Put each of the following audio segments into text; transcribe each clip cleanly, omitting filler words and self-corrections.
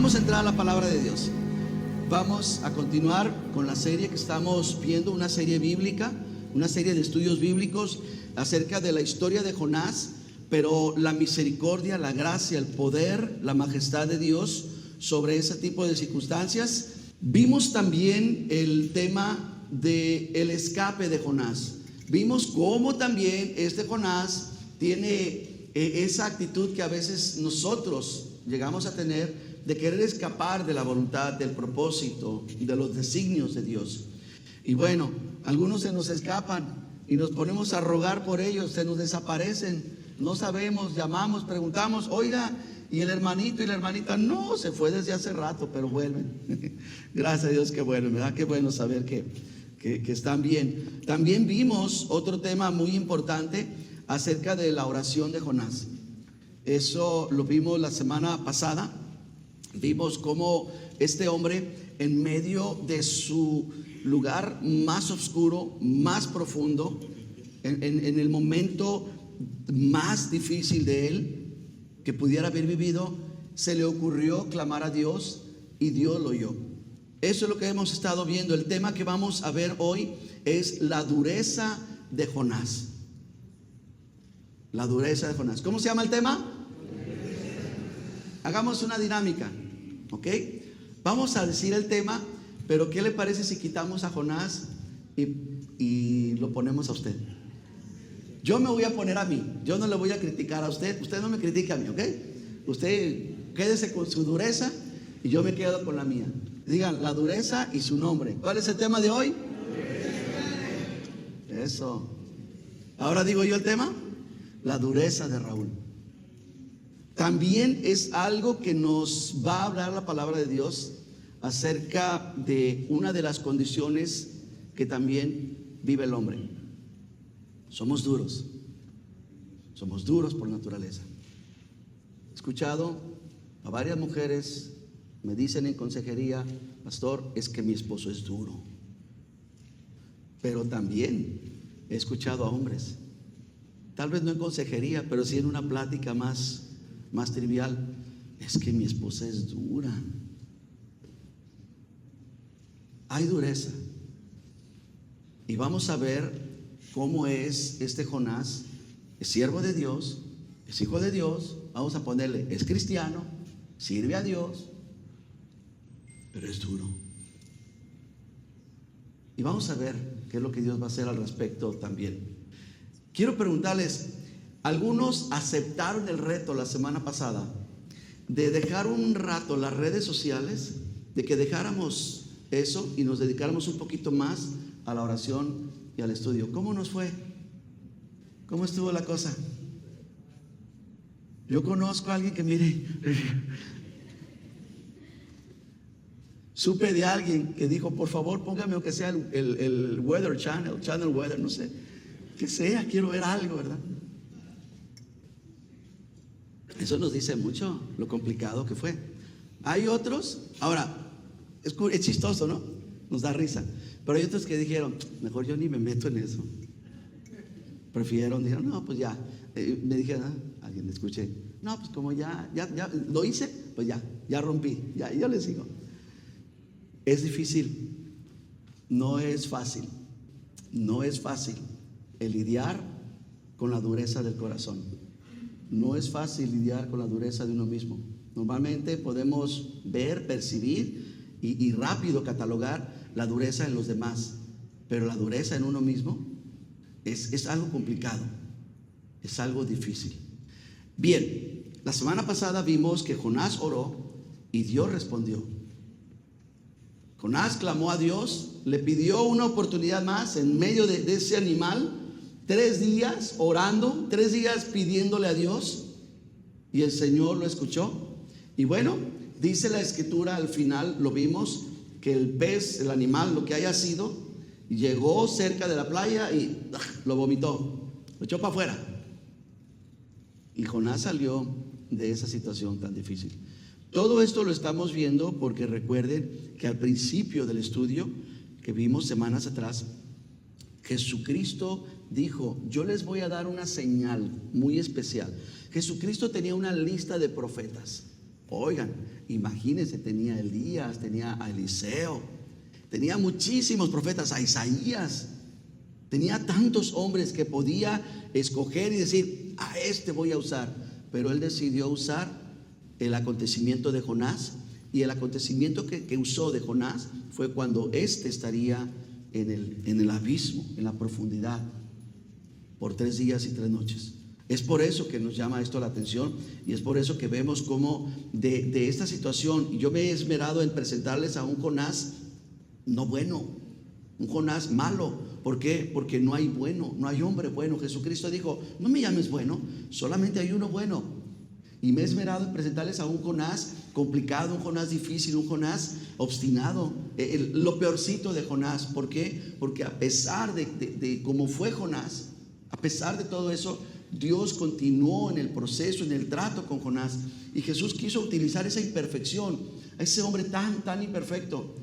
Vamos a entrar a la palabra de Dios. Vamos a continuar con la serie que estamos viendo, una serie bíblica, una serie de estudios bíblicos acerca de la historia de Jonás, pero la misericordia, la gracia, el poder, la majestad de Dios sobre ese tipo de circunstancias. Vimos también el tema del escape de Jonás. Vimos cómo también este Jonás tiene esa actitud que a veces nosotros llegamos a tener, de querer escapar de la voluntad, del propósito, de los designios de Dios. Y bueno, algunos se nos escapan y nos ponemos a rogar por ellos, se nos desaparecen, no sabemos, llamamos, preguntamos, oiga, y el hermanito y la hermanita, no, se fue desde hace rato, pero vuelven. Gracias a Dios que vuelven, ¿verdad? Qué bueno saber que están bien. También vimos otro tema muy importante acerca de la oración de Jonás. Eso lo vimos la semana pasada. Vimos cómo este hombre, en medio de su lugar más oscuro, más profundo, en el momento más difícil de él que pudiera haber vivido, se le ocurrió clamar a Dios y Dios lo oyó. Eso es lo que hemos estado viendo. El tema que vamos a ver hoy es la dureza de Jonás. La dureza de Jonás. ¿Cómo se llama el tema? Hagamos una dinámica, ¿ok? Vamos a decir el tema, pero ¿qué le parece si quitamos a Jonás y lo ponemos a usted? Yo me voy a poner a mí, yo no le voy a criticar a usted, usted no me critica a mí, ¿ok? Usted quédese con su dureza y yo me quedo con la mía. Digan, la dureza y su nombre. ¿Cuál es el tema de hoy? Eso. Ahora digo yo el tema, la dureza de Raúl. También es algo que nos va a hablar la palabra de Dios acerca de una de las condiciones que también vive el hombre. Somos duros por naturaleza. He escuchado a varias mujeres, me dicen en consejería, pastor, es que mi esposo es duro. Pero también he escuchado a hombres, tal vez no en consejería, pero sí en una plática más trivial, es que mi esposa es dura. Hay dureza. Y vamos a ver cómo es este Jonás. Es siervo de Dios, es hijo de Dios, vamos a ponerle, es cristiano, sirve a Dios, pero es duro. Y vamos a ver qué es lo que Dios va a hacer al respecto también. Quiero preguntarles, algunos aceptaron el reto la semana pasada de dejar un rato las redes sociales, de que dejáramos eso y nos dedicáramos un poquito más a la oración y al estudio. ¿Cómo nos fue? ¿Cómo estuvo la cosa? Yo conozco a alguien que, mire, supe de alguien que dijo, por favor póngame aunque sea el Weather Channel Weather, no sé, que sea, quiero ver algo, ¿verdad? Eso nos dice mucho lo complicado que fue. Hay otros, ahora, es chistoso, ¿no? Nos da risa. Pero hay otros que dijeron, mejor yo ni me meto en eso. Dijeron, no, pues ya. Me dijeron, alguien le escuché, no, pues como ya lo hice, pues ya rompí, ya yo les sigo. Es difícil, no es fácil el lidiar con la dureza del corazón. No es fácil lidiar con la dureza de uno mismo. Normalmente podemos ver, percibir y rápido catalogar la dureza en los demás, pero la dureza en uno mismo es algo complicado, es algo difícil. Bien, la semana pasada vimos que Jonás oró y Dios respondió. Jonás clamó a Dios, le pidió una oportunidad más en medio de ese animal. 3 días orando, 3 días pidiéndole a Dios, y el Señor lo escuchó. Y bueno, dice la escritura al final, lo vimos, que el pez, el animal, lo que haya sido, llegó cerca de la playa y lo vomitó, lo echó para afuera. Y Jonás salió de esa situación tan difícil. Todo esto lo estamos viendo porque recuerden que al principio del estudio que vimos semanas atrás, Jesucristo dijo, yo les voy a dar una señal muy especial. Jesucristo tenía una lista de profetas. Oigan, imagínense, tenía a Elías, tenía a Eliseo, tenía muchísimos profetas, a Isaías. Tenía tantos hombres que podía escoger y decir, a este voy a usar. Pero él decidió usar el acontecimiento de Jonás. Y el acontecimiento que usó de Jonás fue cuando éste estaría en el abismo, en la profundidad, por 3 días y 3 noches. Es por eso que nos llama esto la atención, y es por eso que vemos cómo de esta situación, yo me he esmerado en presentarles a un Jonás no bueno, un Jonás malo. ¿Por qué? Porque no hay bueno, no hay hombre bueno. Jesucristo dijo, no me llames bueno, solamente hay uno bueno. Y me he esmerado en presentarles a un Jonás complicado, un Jonás difícil, un Jonás obstinado, lo peorcito de Jonás. ¿Por qué? Porque a pesar de cómo fue Jonás, a pesar de todo eso, Dios continuó en el proceso, en el trato con Jonás. Y Jesús quiso utilizar esa imperfección, a ese hombre tan imperfecto,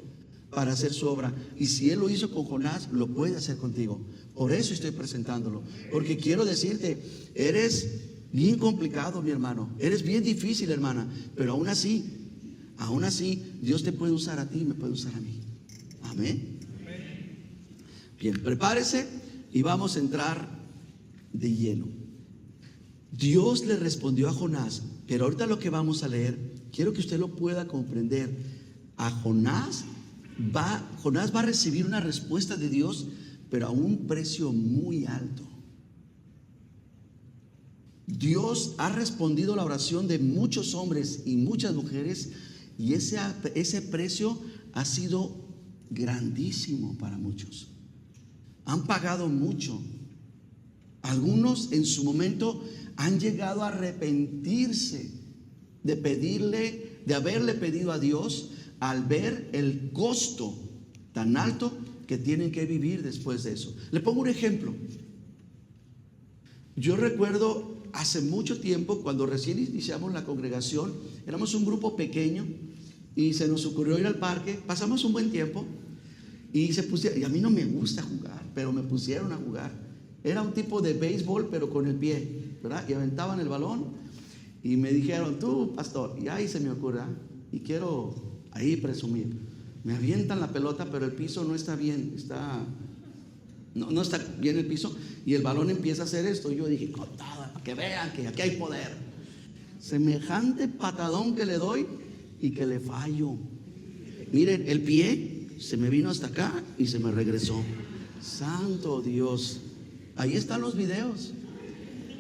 para hacer su obra. Y si Él lo hizo con Jonás, lo puede hacer contigo. Por eso estoy presentándolo, porque quiero decirte, eres bien complicado, mi hermano, eres bien difícil, hermana, pero aún así Dios te puede usar a ti y me puede usar a mí. Amén. Bien, prepárese y vamos a entrar de lleno. Dios le respondió a Jonás, pero ahorita lo que vamos a leer, quiero que usted lo pueda comprender. A Jonás va a recibir una respuesta de Dios, pero a un precio muy alto. Dios ha respondido a la oración de muchos hombres y muchas mujeres, y ese precio ha sido grandísimo para muchos. Han pagado mucho. Algunos en su momento han llegado a arrepentirse de haberle pedido a Dios, al ver el costo tan alto que tienen que vivir después de eso. Le pongo un ejemplo. Yo recuerdo hace mucho tiempo, cuando recién iniciamos la congregación, éramos un grupo pequeño y se nos ocurrió ir al parque. Pasamos un buen tiempo y y a mí no me gusta jugar, pero me pusieron a jugar. Era un tipo de béisbol, pero con el pie, ¿verdad? Y aventaban el balón y me dijeron, tú, pastor, y ahí se me ocurre, y quiero ahí presumir, me avientan la pelota, pero el piso no está bien, no está bien el piso, y el balón empieza a hacer esto. Y yo dije, contada, para que vean que aquí hay poder. Semejante patadón que le doy y que le fallo. Miren, el pie se me vino hasta acá y se me regresó. Santo Dios. Ahí están los videos.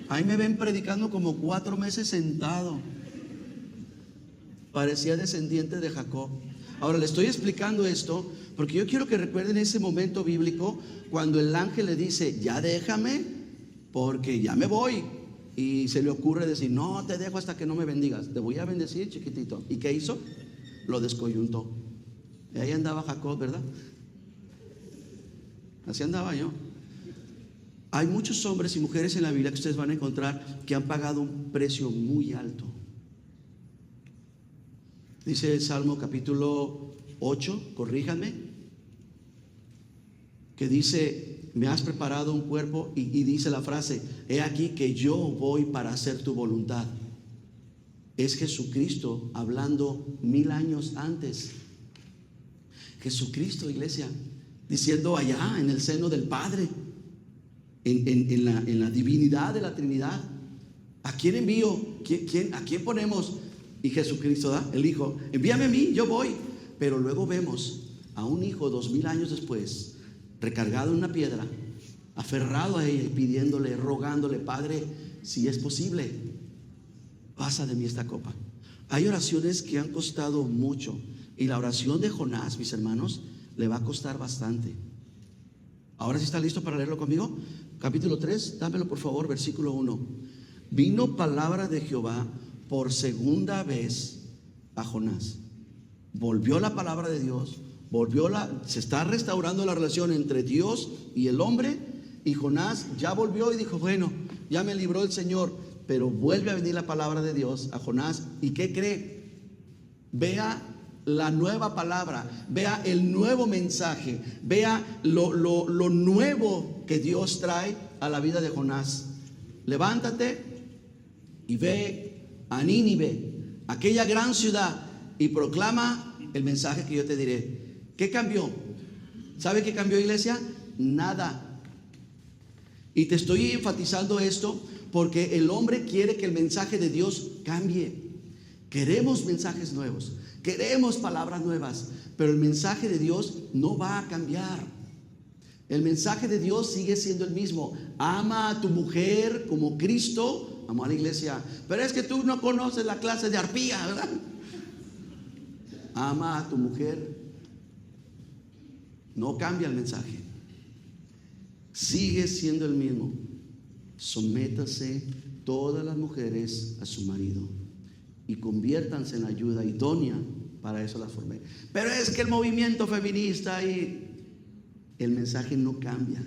Ahí me ven predicando como 4 meses sentado. Parecía descendiente de Jacob. Ahora le estoy explicando esto porque yo quiero que recuerden ese momento bíblico cuando el ángel le dice, ya déjame porque ya me voy. Y se le ocurre decir, no te dejo hasta que no me bendigas. Te voy a bendecir, chiquitito. ¿Y qué hizo? Lo descoyuntó. Y ahí andaba Jacob, ¿verdad? Así andaba yo. Hay muchos hombres y mujeres en la Biblia que ustedes van a encontrar que han pagado un precio muy alto. Dice el Salmo capítulo 8, corríjanme, que dice, me has preparado un cuerpo, y dice la frase, he aquí que yo voy para hacer tu voluntad. Es Jesucristo hablando 1000 años antes. Jesucristo, iglesia, diciendo allá en el seno del Padre, en la divinidad de la Trinidad, ¿a quién envío? ¿A quién ponemos? Y Jesucristo da, el Hijo, envíame a mí, yo voy. Pero luego vemos a un hijo 2000 años después, recargado en una piedra, aferrado a ella y pidiéndole, rogándole, Padre, si es posible, pasa de mí esta copa. Hay oraciones que han costado mucho, y la oración de Jonás, mis hermanos, le va a costar bastante. Ahora sí está listo para leerlo conmigo. Capítulo 3, dámelo por favor, versículo 1. Vino palabra de Jehová por segunda vez a Jonás. Volvió la palabra de Dios, se está restaurando la relación entre Dios y el hombre, y Jonás ya volvió y dijo, bueno, ya me libró el Señor. Pero vuelve a venir la palabra de Dios a Jonás, ¿y qué cree? Vea la nueva palabra, vea el nuevo mensaje, vea lo nuevo que Dios trae a la vida de Jonás. Levántate y ve a Nínive, aquella gran ciudad, y proclama el mensaje que yo te diré. ¿Qué cambió? ¿Sabe qué cambió, iglesia? Nada. Y te estoy enfatizando esto porque el hombre quiere que el mensaje de Dios cambie. Queremos mensajes nuevos, queremos palabras nuevas, pero el mensaje de Dios no va a cambiar. El mensaje de Dios sigue siendo el mismo. Ama a tu mujer como Cristo amó a la iglesia. Pero es que tú no conoces la clase de arpía, ¿verdad? Ama a tu mujer. No cambia el mensaje. Sigue siendo el mismo. Sométase todas las mujeres a su marido y conviértanse en ayuda idónea. Para eso las formé. Pero es que el movimiento feminista y el mensaje no cambia,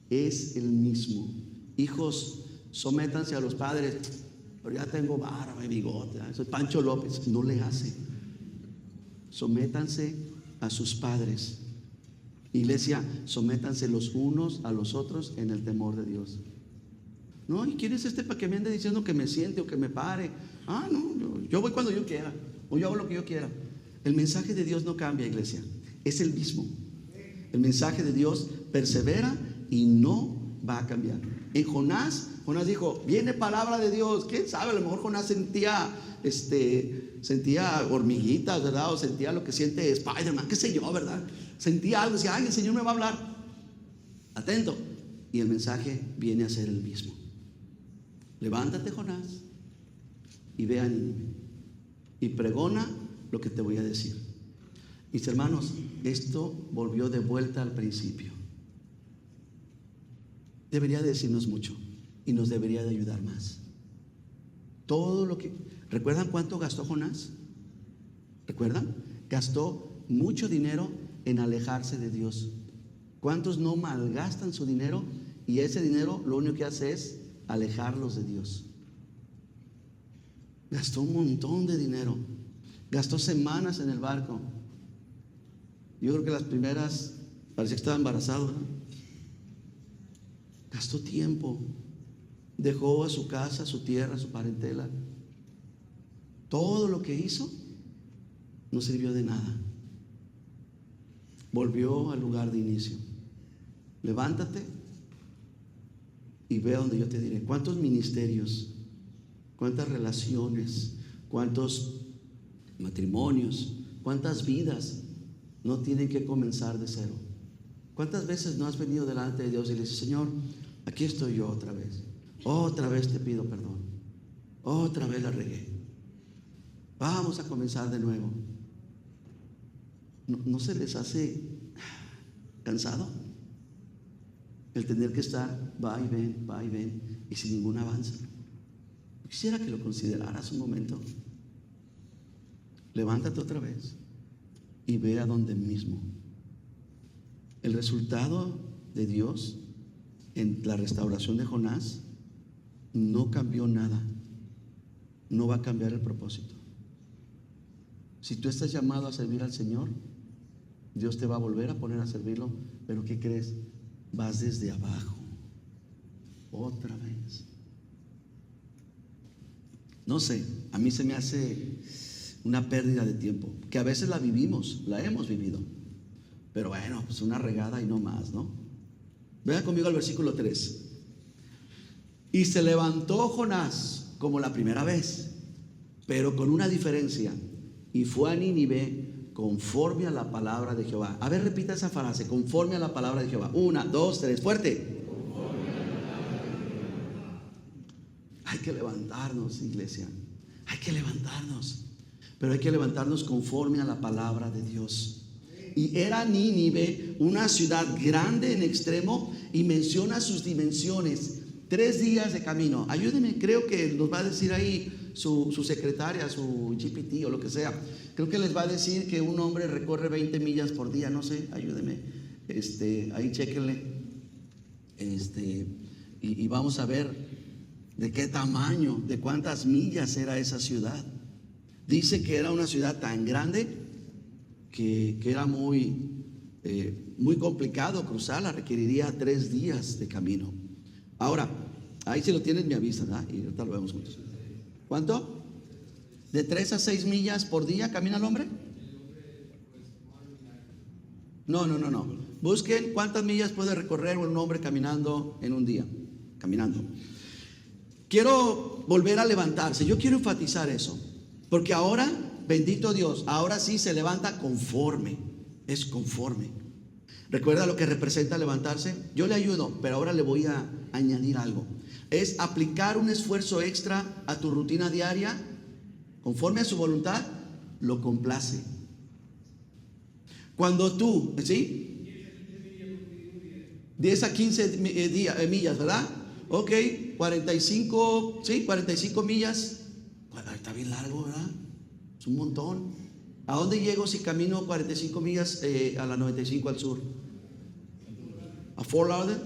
es el mismo. Hijos, sométanse a los padres. Pero ya tengo barba y bigote, soy Pancho López. No le hace. Sométanse a sus padres. Iglesia, sométanse los unos a los otros en el temor de Dios. No, ¿y quién es este para que me ande diciendo que me siente o que me pare? No, yo voy cuando yo quiera, o yo hago lo que yo quiera. El mensaje de Dios no cambia, iglesia, es el mismo. El mensaje de Dios persevera y no va a cambiar. En Jonás dijo, viene palabra de Dios. ¿Quién sabe? A lo mejor Jonás sentía hormiguitas, ¿verdad? O sentía lo que siente Spider-Man, qué sé yo, ¿verdad? Sentía algo, decía, ay, el Señor me va a hablar. Atento. Y el mensaje viene a ser el mismo. Levántate, Jonás, y ve a Nínive y pregona lo que te voy a decir. Mis hermanos, esto volvió de vuelta al principio. Debería decirnos mucho y nos debería de ayudar más. Todo lo que... ¿Recuerdan cuánto gastó Jonás? ¿Recuerdan? Gastó mucho dinero en alejarse de Dios. ¿Cuántos no malgastan su dinero y ese dinero lo único que hace es alejarlos de Dios? Gastó un montón de dinero. Gastó semanas en el barco. Yo creo que las primeras parecía que estaba embarazado, ¿no? Gastó tiempo. Dejó a su casa, a su tierra, a su parentela. Todo lo que hizo no sirvió de nada. Volvió al lugar de inicio. Levántate y ve a donde yo te diré. ¿Cuántos ministerios, cuántas relaciones, cuántos matrimonios, cuántas vidas no tienen que comenzar de cero? ¿Cuántas veces no has venido delante de Dios y le dices, Señor, aquí estoy yo otra vez? Otra vez te pido perdón. Otra vez la regué. Vamos a comenzar de nuevo. ¿No se les hace cansado el tener que estar va y ven y sin ningún avance? Quisiera que lo consideraras un momento. Levántate otra vez y ve a donde mismo. El resultado de Dios en la restauración de Jonás no cambió nada. No va a cambiar el propósito. Si tú estás llamado a servir al Señor, Dios te va a volver a poner a servirlo. Pero ¿qué crees? Vas desde abajo. Otra vez. No sé, a mí se me hace una pérdida de tiempo, que a veces la vivimos, la hemos vivido. Pero bueno, pues una regada y no más, ¿no? Vean conmigo al versículo 3. Y se levantó Jonás como la primera vez, pero con una diferencia, y fue a Nínive conforme a la palabra de Jehová. A ver, repita esa frase, conforme a la palabra de Jehová. 1, 2, 3, fuerte. Hay que levantarnos, iglesia. Hay que levantarnos. Pero hay que levantarnos conforme a la palabra de Dios. Y era Nínive una ciudad grande en extremo, y menciona sus dimensiones. 3 días de camino. Ayúdeme, creo que nos va a decir ahí su secretaria, su GPT o lo que sea. Creo que les va a decir que un hombre recorre 20 millas por día. No sé, ayúdeme. Ahí chéquenle. Y vamos a ver de qué tamaño, de cuántas millas era esa ciudad. Dice que era una ciudad tan grande que era muy complicado cruzarla. Requeriría 3 días de camino. Ahora, ahí si lo tienes me avisa, ¿verdad? Y ahorita lo vemos juntos. ¿Cuánto? ¿De 3 a 6 millas por día camina el hombre? No. Busquen cuántas millas puede recorrer un hombre caminando en un día. Caminando. Quiero volver a levantarse. Yo quiero enfatizar eso. Porque ahora, bendito Dios, ahora sí se levanta conforme. Es conforme. ¿Recuerda lo que representa levantarse? Yo le ayudo, pero ahora le voy a añadir algo. Es aplicar un esfuerzo extra a tu rutina diaria, conforme a su voluntad, lo complace. Cuando tú, ¿sí? 10 a 15 millas, ¿verdad? Ok, 45, ¿sí? 45 millas. Está bien largo, ¿verdad? Es un montón. ¿A dónde llego si camino 45 millas a la 95 al sur? ¿A Fort Lauderdale?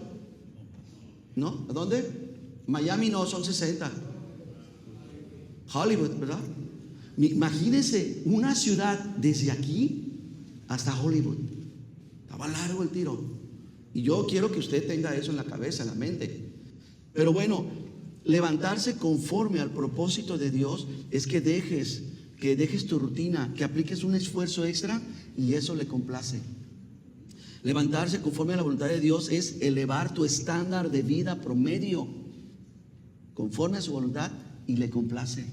¿No? ¿A dónde? Miami no, son 60. Hollywood, ¿verdad? Imagínense una ciudad desde aquí hasta Hollywood. Estaba largo el tiro. Y yo quiero que usted tenga eso en la cabeza, en la mente. Pero bueno, levantarse conforme al propósito de Dios es que dejes tu rutina, que apliques un esfuerzo extra y eso le complace. Levantarse conforme a la voluntad de Dios es elevar tu estándar de vida promedio conforme a su voluntad y le complace.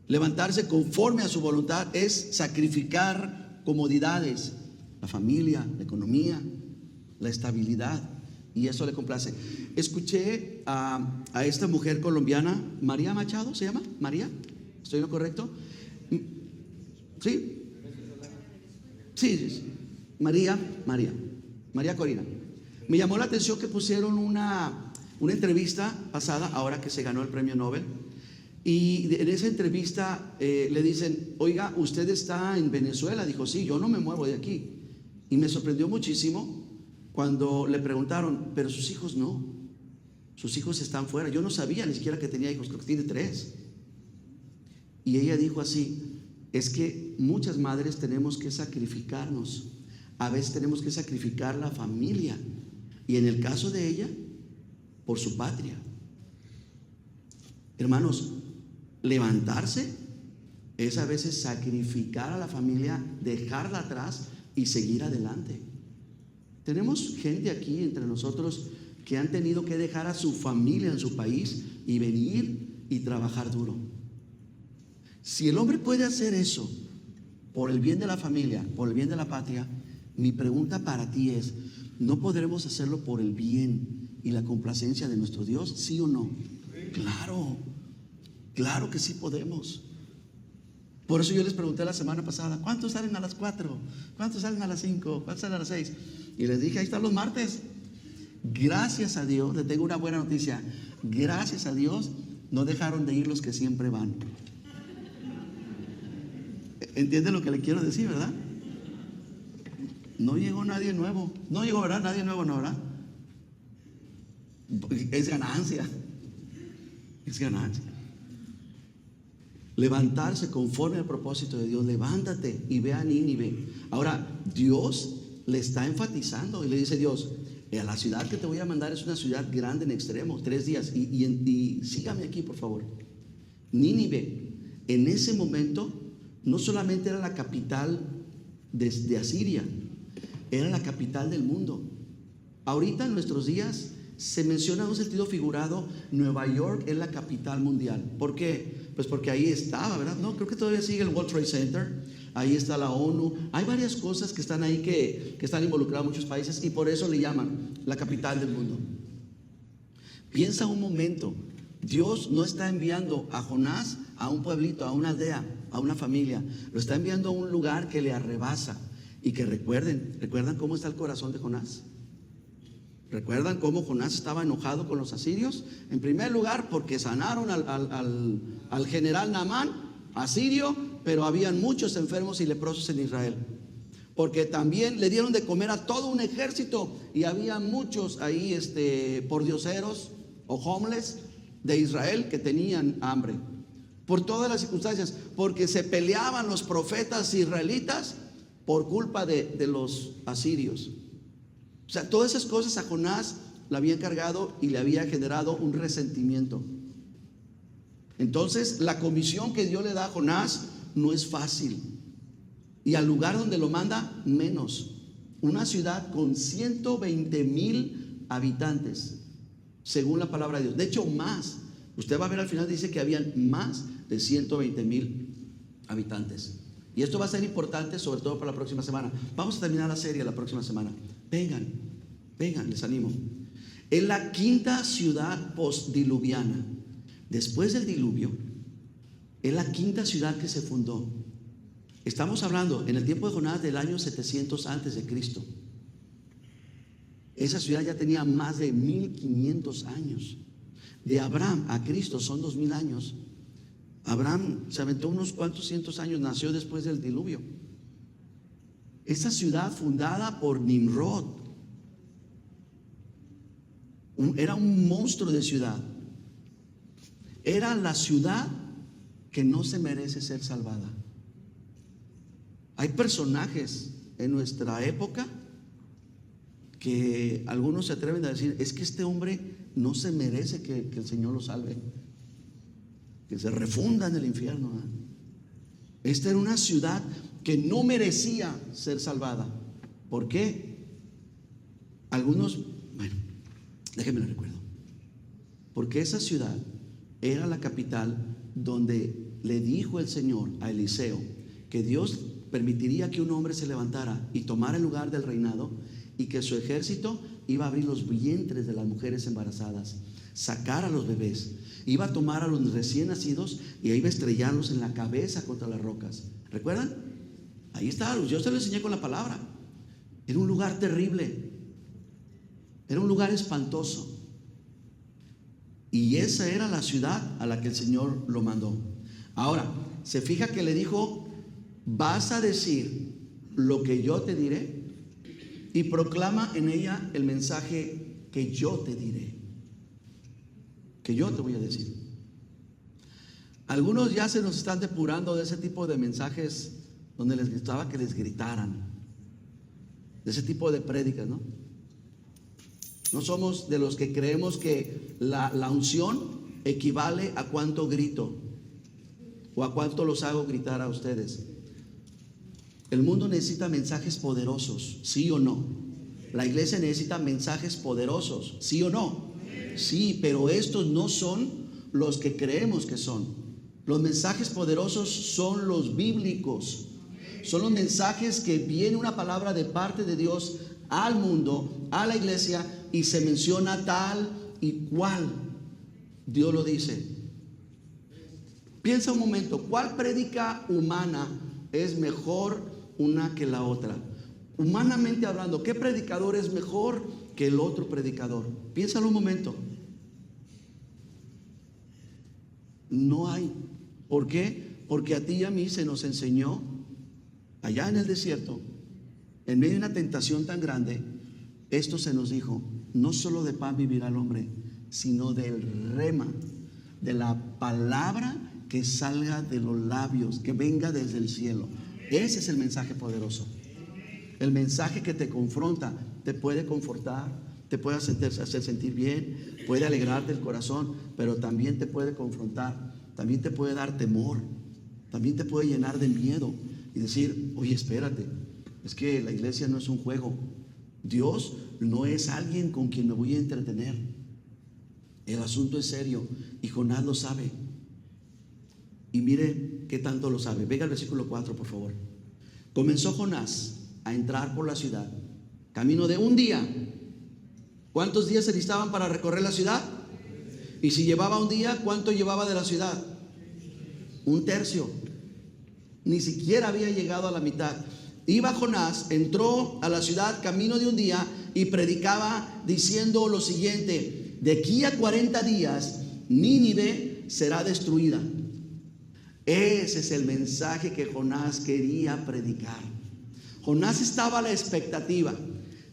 Levantarse conforme a su voluntad es sacrificar comodidades, la familia, la economía, la estabilidad, y eso le complace. Escuché a esta mujer colombiana, María Machado, ¿se llama? María, ¿estoy en lo correcto? ¿Sí? Sí. María Corina. Me llamó la atención que pusieron una entrevista pasada, ahora que se ganó el premio Nobel. Y en esa entrevista le dicen: oiga, ¿usted está en Venezuela? Dijo: sí, yo no me muevo de aquí. Y me sorprendió muchísimo cuando le preguntaron: pero sus hijos no, sus hijos están fuera. Yo no sabía ni siquiera que tenía hijos, creo que tiene 3. Y ella dijo así: es que muchas madres tenemos que sacrificarnos, a veces tenemos que sacrificar la familia, y en el caso de ella, por su patria. Hermanos, levantarse es a veces sacrificar a la familia, dejarla atrás y seguir adelante. Tenemos gente aquí entre nosotros que han tenido que dejar a su familia en su país y venir y trabajar duro. Si el hombre puede hacer eso por el bien de la familia, por el bien de la patria, mi pregunta para ti es: ¿no podremos hacerlo por el bien y la complacencia de nuestro Dios? ¿Sí o no? Claro que sí podemos. Por eso yo les pregunté la semana pasada: ¿cuántos salen a las 4? ¿Cuántos salen a las 5? ¿Cuántos salen a las 6? Y les dije: ahí están los martes. Gracias a Dios, les tengo una buena noticia. Gracias a Dios, no dejaron de ir los que siempre van. ¿Entienden lo que le quiero decir, verdad? No llegó nadie nuevo. No llegó, ¿verdad? Nadie nuevo, ¿no, verdad? Es ganancia. Es ganancia. Levantarse conforme al propósito de Dios. Levántate y ve a Nínive. Ahora, Dios le está enfatizando y le dice: Dios, a la ciudad que te voy a mandar es una ciudad grande en extremo, 3 días. Y sígame aquí, por favor. Nínive, en ese momento, no solamente era la capital de Asiria, era la capital del mundo. Ahorita en nuestros días se menciona en un sentido figurado: Nueva York es la capital mundial. ¿Por qué? Pues porque ahí estaba, ¿verdad? No, creo que todavía sigue el World Trade Center. Ahí está la ONU. Hay varias cosas que están ahí que están involucradas en muchos países, y por eso le llaman la capital del mundo. Piensa un momento: Dios no está enviando a Jonás a un pueblito, a una aldea, a una familia. Lo está enviando a un lugar que le arrebasa. Y que ¿recuerdan cómo está el corazón de Jonás? ¿Recuerdan cómo Jonás estaba enojado con los asirios? En primer lugar, porque sanaron al general Naamán, asirio, pero habían muchos enfermos y leprosos en Israel. Porque también le dieron de comer a todo un ejército, y había muchos ahí pordioseros o homeless de Israel que tenían hambre. Por todas las circunstancias, porque se peleaban los profetas israelitas por culpa de los asirios. O sea, todas esas cosas a Jonás le habían cargado y le había generado un resentimiento. Entonces la comisión que Dios le da a Jonás no es fácil. Y al lugar donde lo manda, menos. Una ciudad con 120,000 habitantes, según la palabra de Dios. De hecho, más. Usted va a ver al final, dice que habían más de 120,000 habitantes. Y esto va a ser importante, sobre todo para la próxima semana. Vamos a terminar la serie la próxima semana. Vengan, les animo. Es la quinta ciudad postdiluviana. Después del diluvio, es la quinta ciudad que se fundó. Estamos hablando en el tiempo de Jonás del año 700 antes de Cristo. Esa ciudad ya tenía más de 1500 años. De Abraham a Cristo son 2000 años. Abraham se aventó unos cuantos cientos años, nació después del diluvio. Esa ciudad fundada por Nimrod era un monstruo de ciudad. Era la ciudad que no se merece ser salvada. Hay personajes en nuestra época que algunos se atreven a decir: es que este hombre no se merece que el Señor lo salve, que se refunda en el infierno. Esta era una ciudad que no merecía ser salvada. ¿Por qué? Algunos, bueno, déjenme lo recuerdo. Porque esa ciudad era la capital donde le dijo el Señor a Eliseo que Dios permitiría que un hombre se levantara y tomara el lugar del reinado, y que su ejército iba a abrir los vientres de las mujeres embarazadas, sacar a los bebés, iba a tomar a los recién nacidos y iba a estrellarlos en la cabeza contra las rocas. ¿Recuerdan? Ahí está, yo se lo enseñé con la palabra. Era un lugar terrible, era un lugar espantoso. Y esa era la ciudad a la que el Señor lo mandó. Ahora, se fija que le dijo: vas a decir lo que yo te diré, y proclama en ella el mensaje que yo te diré, que yo te voy a decir. Algunos ya se nos están depurando de ese tipo de mensajes donde les gustaba que les gritaran, de ese tipo de prédicas, ¿no? No somos de los que creemos que la unción equivale a cuánto grito o a cuánto los hago gritar a ustedes. El mundo necesita mensajes poderosos, ¿sí o no? La iglesia necesita mensajes poderosos, ¿sí o no? Sí, pero estos no son los que creemos que son. Los mensajes poderosos son los bíblicos. Son los mensajes que viene una palabra de parte de Dios al mundo, a la iglesia, y se menciona tal y cual Dios lo dice. Piensa un momento, ¿cuál prédica humana es mejor una que la otra? Humanamente hablando, ¿qué predicador es mejor que el otro predicador? Piénsalo un momento. No hay. ¿Por qué? Porque a ti y a mí se nos enseñó allá en el desierto, en medio de una tentación tan grande, esto se nos dijo: no solo de pan vivirá el hombre, sino del rema, de la palabra que salga de los labios, que venga desde el cielo. Ese es el mensaje poderoso. El mensaje que te confronta, te puede confortar, te puede hacer sentir bien, puede alegrarte el corazón, pero también te puede confrontar, también te puede dar temor, también te puede llenar de miedo y decir: oye, espérate, es que la iglesia no es un juego. Dios no es alguien con quien me voy a entretener. El asunto es serio y Jonás lo sabe. Y mire qué tanto lo sabe. Venga al versículo 4, por favor. Comenzó Jonás a entrar por la ciudad, camino de un día. ¿Cuántos días se necesitaban para recorrer la ciudad? Y si llevaba un día, ¿cuánto llevaba de la ciudad? Un tercio. Ni siquiera había llegado a la mitad. Iba Jonás, entró a la ciudad camino de un día y predicaba diciendo lo siguiente: de aquí a 40 días Nínive será destruida. Ese es el mensaje que Jonás quería predicar. Jonás estaba a la expectativa.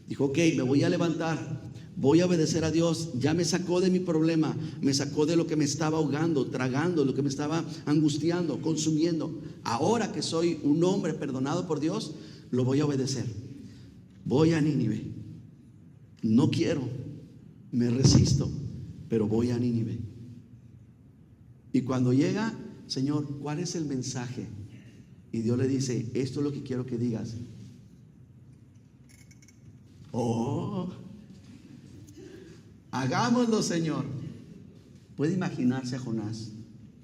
Dijo: ok, me voy a levantar, voy a obedecer a Dios. Ya me sacó de mi problema, me sacó de lo que me estaba ahogando, tragando, lo que me estaba angustiando, consumiendo. Ahora que soy un hombre perdonado por Dios, lo voy a obedecer. Voy a Nínive. No quiero, me resisto, pero voy a Nínive. Y cuando llega, Señor, ¿cuál es el mensaje? Y Dios le dice, esto es lo que quiero que digas. Oh, hagámoslo, Señor. Puede imaginarse a Jonás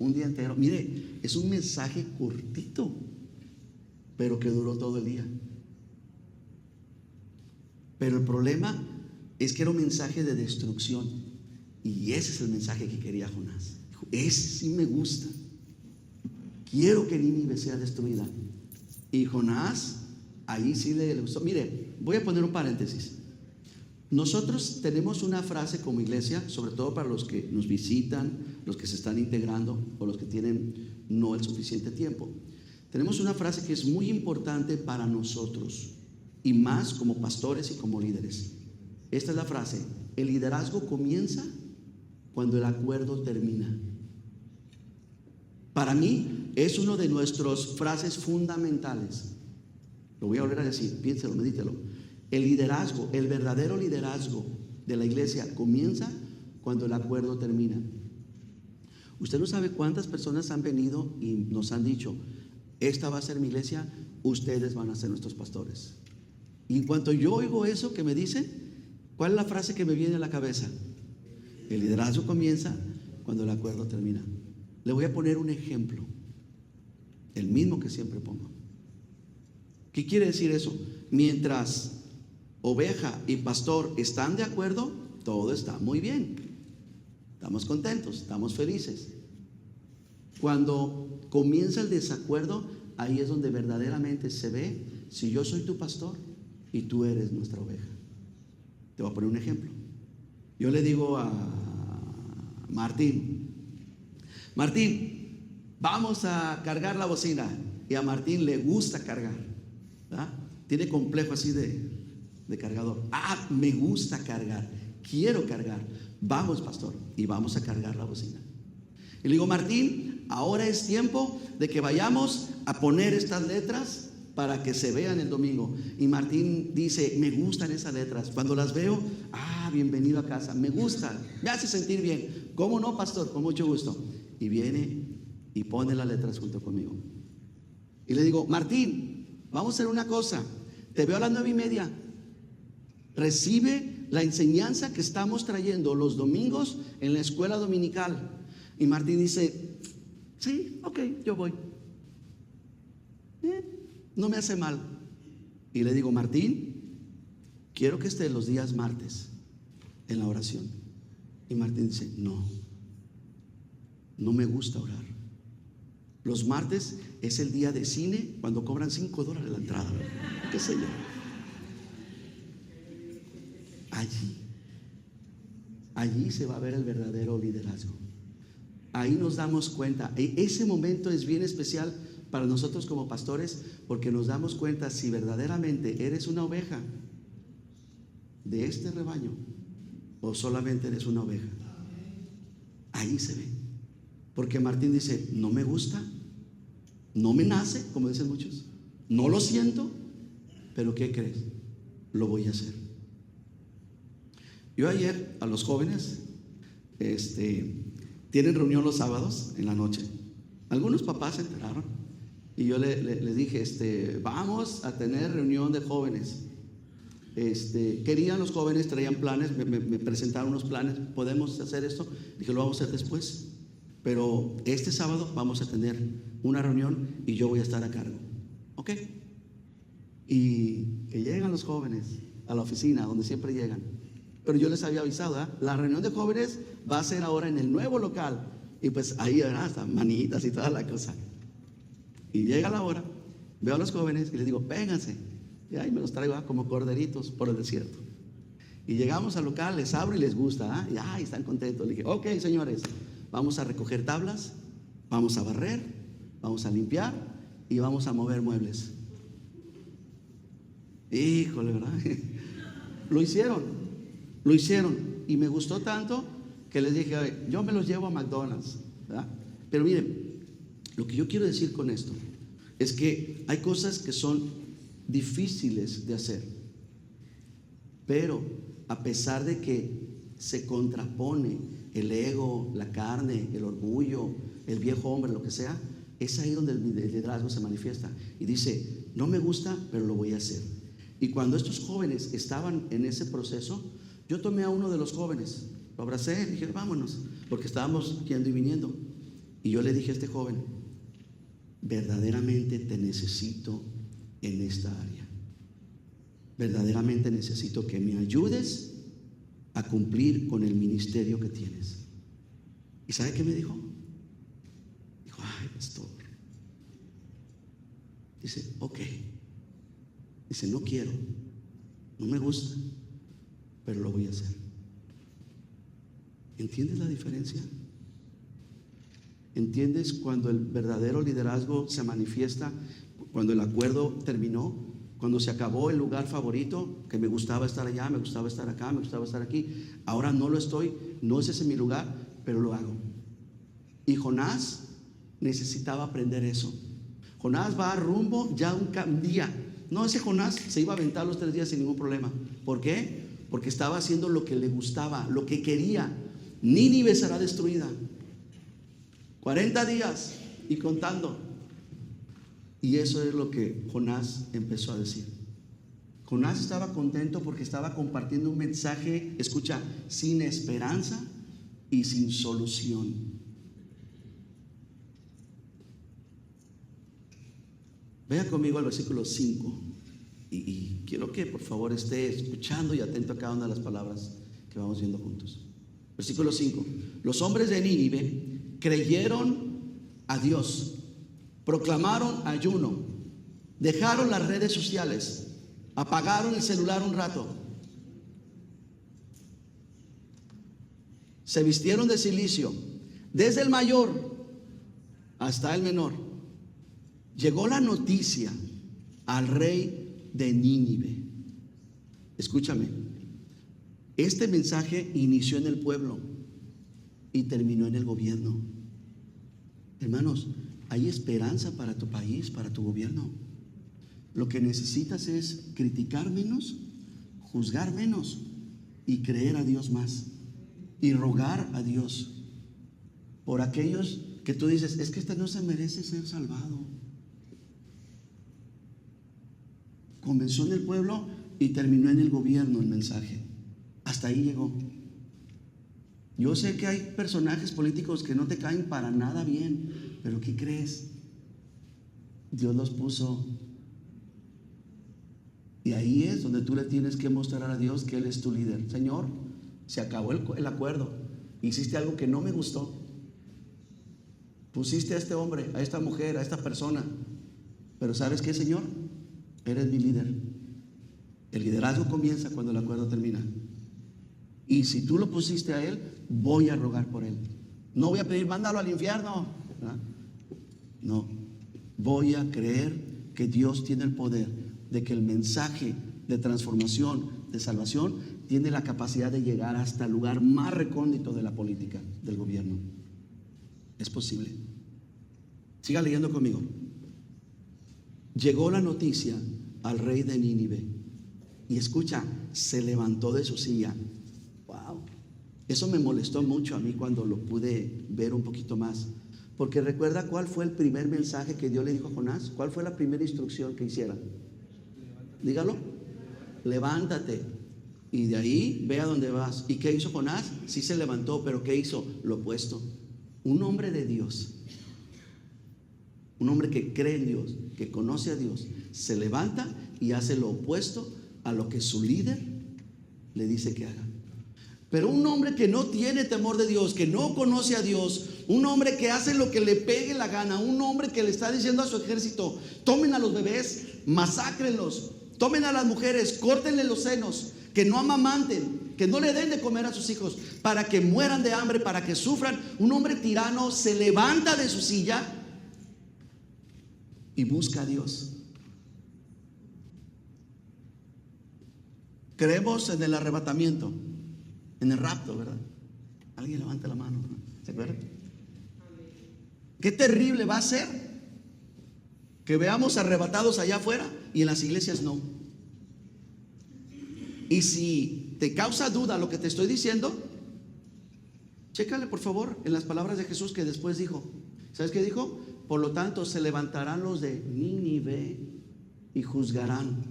un día entero. Mire, es un mensaje cortito, pero que duró todo el día. Pero el problema es que era un mensaje de destrucción. Y ese es el mensaje que quería Jonás. Ese sí me gusta. Quiero que Nínive sea destruida. Y Jonás, ahí sí le gustó. Mire, voy a poner un paréntesis. Nosotros tenemos una frase como iglesia, sobre todo para los que nos visitan, los que se están integrando o los que tienen no el suficiente tiempo. Tenemos una frase que es muy importante para nosotros y más como pastores y como líderes. Esta es la frase: el liderazgo comienza cuando el acuerdo termina. Para mí es una de nuestras frases fundamentales. Lo voy a volver a decir, piénselo, medítelo. El liderazgo, el verdadero liderazgo de la iglesia comienza cuando el acuerdo termina. Usted no sabe cuántas personas han venido y nos han dicho, esta va a ser mi iglesia, ustedes van a ser nuestros pastores. Y en cuanto yo oigo eso que me dicen, ¿cuál es la frase que me viene a la cabeza? El liderazgo comienza cuando el acuerdo termina. Le voy a poner un ejemplo, el mismo que siempre pongo. ¿Qué quiere decir eso? Mientras oveja y pastor están de acuerdo, todo está muy bien. Estamos contentos, estamos felices. Cuando comienza el desacuerdo, ahí es donde verdaderamente se ve si yo soy tu pastor y tú eres nuestra oveja. Te voy a poner un ejemplo. Yo le digo a Martín, vamos a cargar la bocina. Y a Martín le gusta cargar, ¿verdad? Tiene complejo así de cargador. Me gusta cargar, quiero cargar. Vamos, pastor, y vamos a cargar la bocina. Y le digo, Martín, ahora es tiempo de que vayamos a poner estas letras para que se vean el domingo. Y Martín dice, me gustan esas letras. Cuando las veo, bienvenido a casa, me gusta, me hace sentir bien. ¿Cómo no, pastor? Con mucho gusto. Y viene y pone las letras junto conmigo. Y le digo, Martín, vamos a hacer una cosa. Te veo a las 9:30. Recibe la enseñanza que estamos trayendo los domingos en la escuela dominical. Y Martín dice, sí, ok, yo voy. No me hace mal. Y le digo, Martín, quiero que estés los días martes en la oración. Y Martín dice, no me gusta orar. Los martes es el día de cine, cuando cobran $5 la entrada, qué sé yo. Allí se va a ver el verdadero liderazgo. Ahí nos damos cuenta. Ese momento es bien especial para nosotros como pastores, porque nos damos cuenta si verdaderamente eres una oveja de este rebaño o solamente eres una oveja. Ahí se ve. Porque Martín dice, no me gusta, no me nace, como dicen muchos, no lo siento, pero ¿qué crees? Lo voy a hacer. Yo ayer a los jóvenes tienen reunión los sábados en la noche. Algunos papás se enteraron y yo les dije, vamos a tener reunión de jóvenes. Querían los jóvenes, traían planes, me presentaron unos planes. ¿Podemos hacer esto? Dije, lo vamos a hacer después, pero este sábado vamos a tener una reunión y yo voy a estar a cargo. ¿Ok? Y que llegan los jóvenes a la oficina donde siempre llegan. Pero yo les había avisado, la reunión de jóvenes va a ser ahora en el nuevo local. Y pues ahí hasta manitas y toda la cosa. Y llega la hora, veo a los jóvenes y les digo, vénganse. Y ahí me los traigo como corderitos por el desierto. Y llegamos al local, les abro y les gusta, y están contentos. Le dije, ok, señores, vamos a recoger tablas, vamos a barrer, vamos a limpiar y vamos a mover muebles. Híjole, ¿verdad? Lo hicieron y me gustó tanto que les dije, yo me los llevo a McDonald's, ¿verdad? Pero miren, lo que yo quiero decir con esto es que hay cosas que son difíciles de hacer, pero a pesar de que se contrapone el ego, la carne, el orgullo, el viejo hombre, lo que sea, es ahí donde el liderazgo se manifiesta. Y dice, no me gusta, pero lo voy a hacer. Y cuando estos jóvenes estaban en ese proceso, yo tomé a uno de los jóvenes, lo abracé y dije, vámonos, porque estábamos yendo y viniendo. Y yo le dije a este joven, verdaderamente te necesito en esta área. Verdaderamente necesito que me ayudes a cumplir con el ministerio que tienes. ¿Y sabe qué me dijo? Dijo, ay, pastor. Dice, ok. Dice, no quiero, no me gusta, pero lo voy a hacer. ¿Entiendes la diferencia? ¿Entiendes cuando el verdadero liderazgo se manifiesta? Cuando el acuerdo terminó, cuando se acabó el lugar favorito, que me gustaba estar allá, me gustaba estar acá, me gustaba estar aquí. Ahora no lo estoy, no es ese mi lugar, pero lo hago. Y Jonás necesitaba aprender eso. Jonás va a rumbo ya un día. No, ese Jonás se iba a aventar los 3 días sin ningún problema. ¿Por qué? Porque estaba haciendo lo que le gustaba, lo que quería. Nínive será destruida. 40 días y contando. Y eso es lo que Jonás empezó a decir. Jonás estaba contento porque estaba compartiendo un mensaje, escucha, sin esperanza y sin solución. Vea conmigo al versículo 5 y quiero que por favor esté escuchando y atento a cada una de las palabras que vamos viendo juntos. Versículo 5. Los hombres de Nínive creyeron a Dios, proclamaron ayuno, dejaron las redes sociales, apagaron el celular un rato, se vistieron de cilicio, desde el mayor hasta el menor. Llegó la noticia al rey de Nínive. Escúchame, este mensaje inició en el pueblo y terminó en el gobierno. Hermanos, hay esperanza para tu país, para tu gobierno. Lo que necesitas es criticar menos, juzgar menos y creer a Dios más y rogar a Dios por aquellos que tú dices, es que este no se merece ser salvado. Comenzó en el pueblo y terminó en el gobierno el mensaje. Hasta ahí llegó. Yo sé que hay personajes políticos que no te caen para nada bien, pero ¿qué crees? Dios los puso. Y ahí es donde tú le tienes que mostrar a Dios que Él es tu líder. Señor, se acabó el acuerdo. Hiciste algo que no me gustó. Pusiste a este hombre, a esta mujer, a esta persona. Pero ¿sabes qué, Señor? Eres mi líder. El liderazgo comienza cuando el acuerdo termina. Y si tú lo pusiste a Él, voy a rogar por Él. No voy a pedir, mándalo al infierno. No, voy a creer que Dios tiene el poder de que el mensaje de transformación, de salvación, tiene la capacidad de llegar hasta el lugar más recóndito de la política, del gobierno. Es posible. Siga leyendo conmigo. Llegó la noticia al rey de Nínive y escucha, se levantó de su silla. Wow, eso me molestó mucho a mí cuando lo pude ver un poquito más, porque recuerda cuál fue el primer mensaje que Dios le dijo a Jonás. ¿Cuál fue la primera instrucción que hiciera? Dígalo. Levántate y de ahí ve a dónde vas. ¿Y qué hizo Jonás? Sí se levantó, pero ¿qué hizo? Lo opuesto. Un hombre de Dios, un hombre que cree en Dios, que conoce a Dios, se levanta y hace lo opuesto a lo que su líder le dice que haga. Pero un hombre que no tiene temor de Dios, que no conoce a Dios, un hombre que hace lo que le pegue la gana, un hombre que le está diciendo a su ejército, tomen a los bebés, masacrenlos, tomen a las mujeres, córtenle los senos, que no amamanten, que no le den de comer a sus hijos, para que mueran de hambre, para que sufran. Un hombre tirano se levanta de su silla y busca a Dios. Creemos en el arrebatamiento, en el rapto, ¿verdad? Alguien levanta la mano, ¿no? ¿Se acuerdan? Qué terrible va a ser que veamos arrebatados allá afuera y en las iglesias no. Y si te causa duda lo que te estoy diciendo, Chécale por favor en las palabras de Jesús que después dijo. ¿Sabes qué dijo? Por lo tanto se levantarán los de Nínive y juzgarán.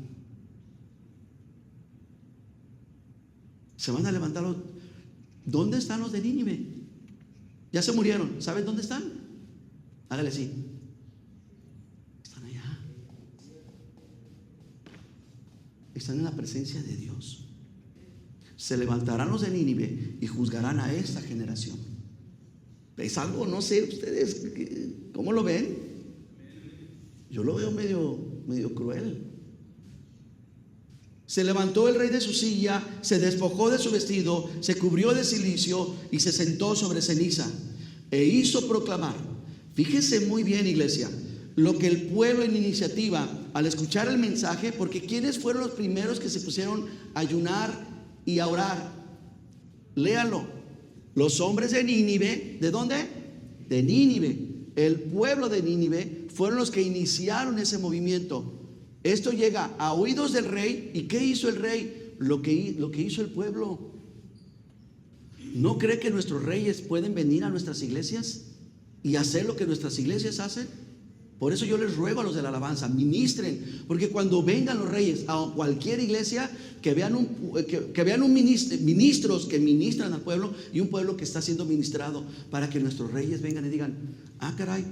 Se van a levantar los... ¿Dónde están los de Nínive? Ya se murieron. ¿Saben dónde están? Hágale así. Están allá. Están en la presencia de Dios. Se levantarán los de Nínive y juzgarán a esta generación. Es algo, no sé ustedes, ¿cómo lo ven? Yo lo veo medio cruel. Se levantó el rey de su silla, se despojó de su vestido, se cubrió de cilicio y se sentó sobre ceniza e hizo proclamar. Fíjese muy bien, iglesia, lo que el pueblo en iniciativa, al escuchar el mensaje, porque ¿quiénes fueron los primeros que se pusieron a ayunar y a orar? Léalo. Los hombres de Nínive. ¿De dónde? De Nínive. El pueblo de Nínive fueron los que iniciaron ese movimiento. Esto llega a oídos del rey. ¿Y qué hizo el rey? Lo que hizo el pueblo. ¿No cree que nuestros reyes pueden venir a nuestras iglesias y hacer lo que nuestras iglesias hacen? Por eso yo les ruego a los de la alabanza, ministren, porque cuando vengan los reyes a cualquier iglesia, que vean ministros que ministran al pueblo y un pueblo que está siendo ministrado, para que nuestros reyes vengan y digan: ah, caray,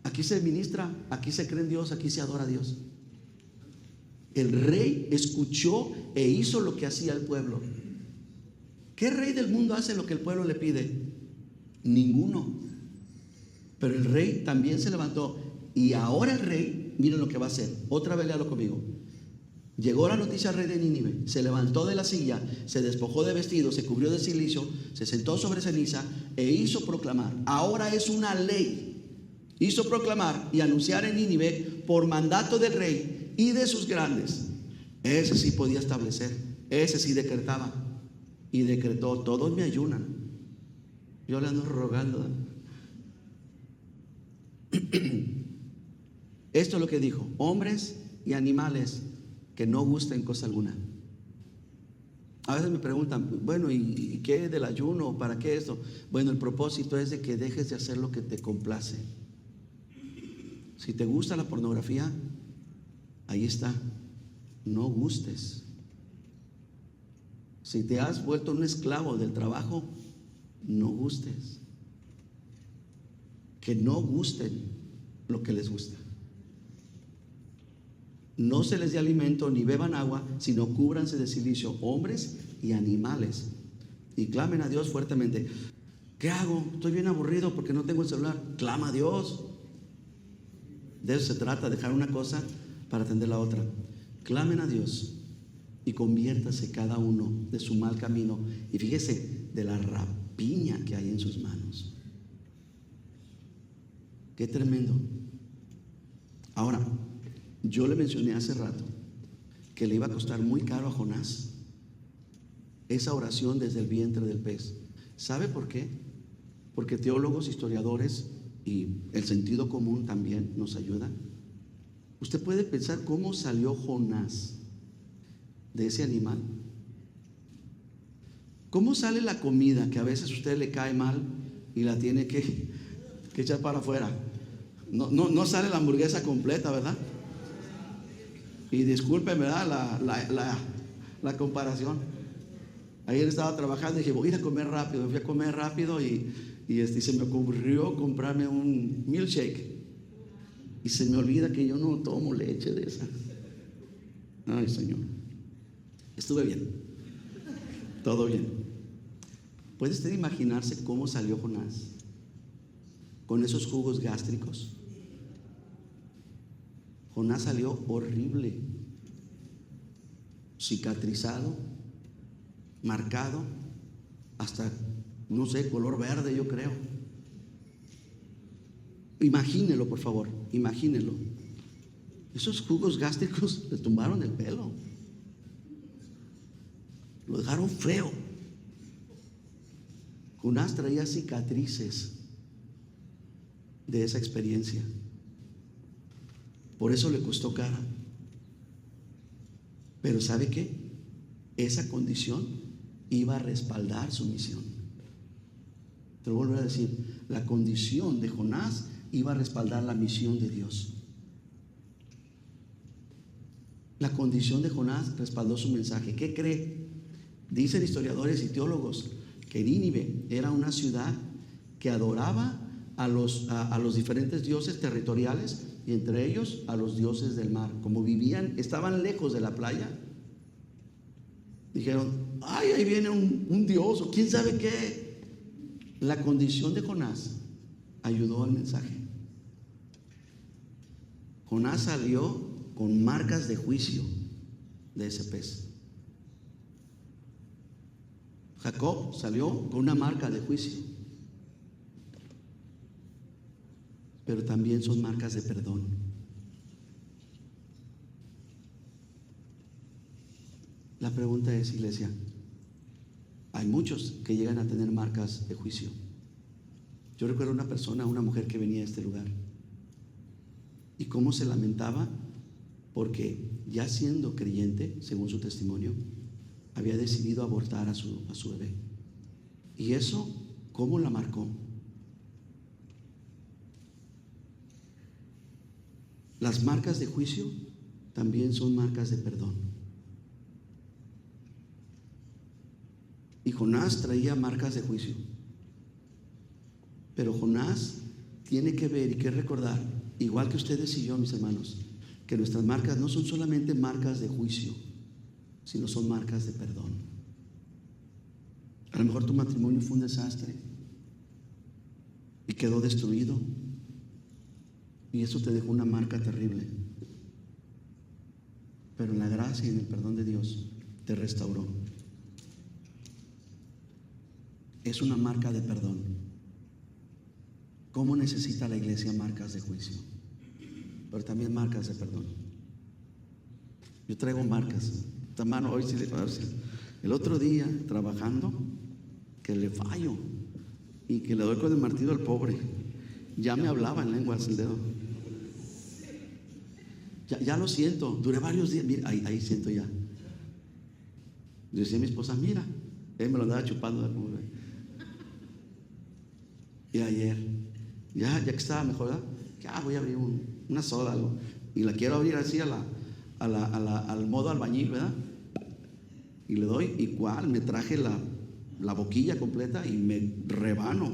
aquí se ministra, aquí se cree en Dios, aquí se adora a Dios. El rey escuchó e hizo lo que hacía el pueblo. ¿Qué rey del mundo hace lo que el pueblo le pide? Ninguno. Pero el rey también se levantó. Y ahora el rey, miren lo que va a hacer. Otra vez léalo conmigo. Llegó la noticia al rey de Nínive. Se levantó de la silla, se despojó de vestido, se cubrió de cilicio, se sentó sobre ceniza e hizo proclamar. Ahora es una ley. Hizo proclamar y anunciar en Nínive por mandato del rey y de sus grandes. Ese sí podía establecer. Ese sí decretaba. Y decretó: todos me ayunan. Yo le ando rogando. Esto es lo que dijo: hombres y animales que no gusten cosa alguna. A veces me preguntan: bueno, ¿y qué del ayuno? ¿Para qué esto? Bueno, el propósito es de que dejes de hacer lo que te complace. Si te gusta la pornografía, ahí está. No gustes. Si te has vuelto un esclavo del trabajo, no gustes. Que no gusten lo que les gusta. No se les dé alimento ni beban agua, sino cúbranse de cilicio, hombres y animales, y clamen a Dios fuertemente. ¿Qué hago? Estoy bien aburrido porque no tengo el celular. Clama a Dios. De eso se trata, dejar una cosa para atender la otra. Clamen a Dios y conviértase cada uno de su mal camino. Y fíjese de la rapiña que hay en sus manos. Qué tremendo. Ahora, yo le mencioné hace rato que le iba a costar muy caro a Jonás esa oración desde el vientre del pez. ¿Sabe por qué? Porque teólogos, historiadores y el sentido común también nos ayudan. Usted puede pensar cómo salió Jonás de ese animal. ¿Cómo sale la comida que a veces a usted le cae mal y la tiene que echar para afuera? No sale la hamburguesa completa, ¿verdad? Y disculpen, ¿verdad? La comparación. Ayer estaba trabajando y dije: voy a ir a comer rápido. Me fui a comer rápido y se me ocurrió comprarme un milkshake. Y se me olvida que yo no tomo leche de esa. Ay, Señor. Estuve bien. Todo bien. ¿Puede usted imaginarse cómo salió Jonás? Con esos jugos gástricos. Jonás salió horrible, cicatrizado, marcado, hasta, no sé, color verde, yo creo. Imagínelo, por favor, imagínelo. Esos jugos gástricos le tumbaron el pelo, lo dejaron feo. Jonás traía cicatrices de esa experiencia. Por eso le costó cara. Pero ¿sabe qué? Esa condición iba a respaldar su misión. Te lo vuelvo a decir, la condición de Jonás iba a respaldar la misión de Dios. La condición de Jonás respaldó su mensaje. ¿Qué cree? Dicen historiadores y teólogos que Nínive era una ciudad que adoraba a los diferentes dioses territoriales, y entre ellos a los dioses del mar. Como vivían, estaban lejos de la playa, dijeron: ay, ahí viene un dios o quién sabe qué. La condición de Jonás ayudó al mensaje. Jonás salió con marcas de juicio de ese pez. Jacob salió con una marca de juicio, pero también son marcas de perdón. La pregunta es, iglesia, hay muchos que llegan a tener marcas de juicio. Yo recuerdo una mujer que venía a este lugar, y cómo se lamentaba porque, ya siendo creyente, según su testimonio, había decidido abortar a su bebé. Y eso, ¿cómo la marcó? Las marcas de juicio también son marcas de perdón. Y Jonás traía marcas de juicio. Pero Jonás tiene que ver y que recordar, igual que ustedes y yo, mis hermanos, que nuestras marcas no son solamente marcas de juicio, sino son marcas de perdón. A lo mejor tu matrimonio fue un desastre y quedó destruido, y eso te dejó una marca terrible. Pero en la gracia y en el perdón de Dios te restauró. Es una marca de perdón. ¿Cómo necesita la iglesia marcas de juicio? Pero también marcas de perdón. Yo traigo marcas. Hermano, hoy sí le voy a decir. El otro día, trabajando, que le fallo y que le doy con el martillo al pobre. Ya me hablaba en lenguas el dedo. Ya lo siento. Duré varios días. Mira, ahí siento ya. Yo decía a mi esposa: mira, él me lo andaba chupando. Y ayer, ya que estaba mejor, ¿verdad? Ya voy a abrir una soda, algo. Y la quiero abrir así al modo albañil, ¿verdad? Y le doy, igual me traje la boquilla completa y me rebano.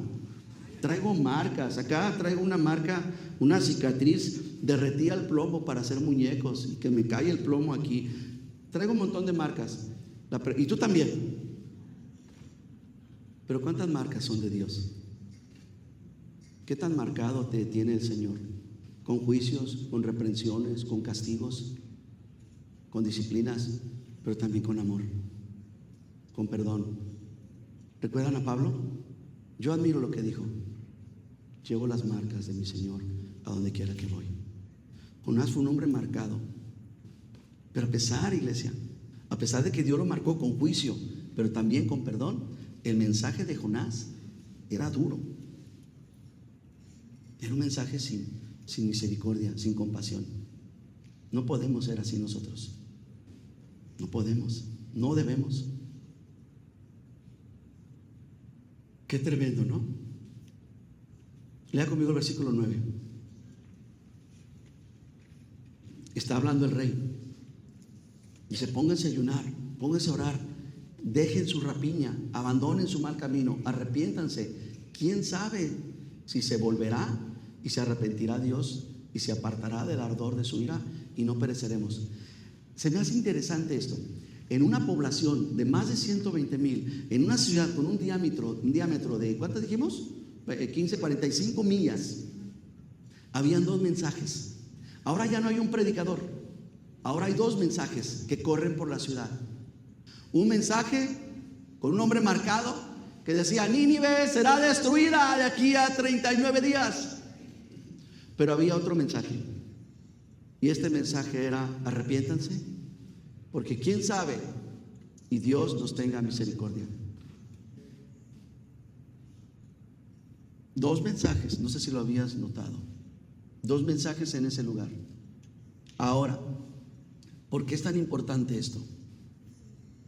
Traigo marcas. Acá traigo una marca, una cicatriz. Derretí el plomo para hacer muñecos y que me cae el plomo aquí. Traigo un montón de marcas. Y tú también. Pero ¿cuántas marcas son de Dios? ¿Qué tan marcado te tiene el Señor? ¿Con juicios, con reprensiones, con castigos, con disciplinas, pero también con amor, con perdón? ¿Recuerdan a Pablo? Yo admiro lo que dijo: llevo las marcas de mi Señor a donde quiera que voy. Jonás fue un hombre marcado, pero a pesar, iglesia, a pesar de que Dios lo marcó con juicio, pero también con perdón, el mensaje de Jonás era duro. Era un mensaje sin misericordia, sin compasión. No podemos ser así nosotros. No podemos, no debemos. Qué tremendo, ¿no? Lea conmigo el versículo 9. Está hablando el rey. Dice: pónganse a ayunar, pónganse a orar, dejen su rapiña, abandonen su mal camino, arrepiéntanse. ¿Quién sabe si se volverá y se arrepentirá Dios y se apartará del ardor de su ira y no pereceremos? Se me hace interesante esto. En una población de más de 120,000, en una ciudad con un diámetro de, ¿cuántas dijimos? 45 millas. Habían dos mensajes. Ahora ya no hay un predicador. Ahora hay dos mensajes que corren por la ciudad. Un mensaje con un hombre marcado que decía: Nínive será destruida de aquí a 39 días. Pero había otro mensaje, y este mensaje era: arrepiéntanse, porque quién sabe y Dios nos tenga misericordia. Dos mensajes, no sé si lo habías notado. Dos mensajes en ese lugar. Ahora, ¿por qué es tan importante esto?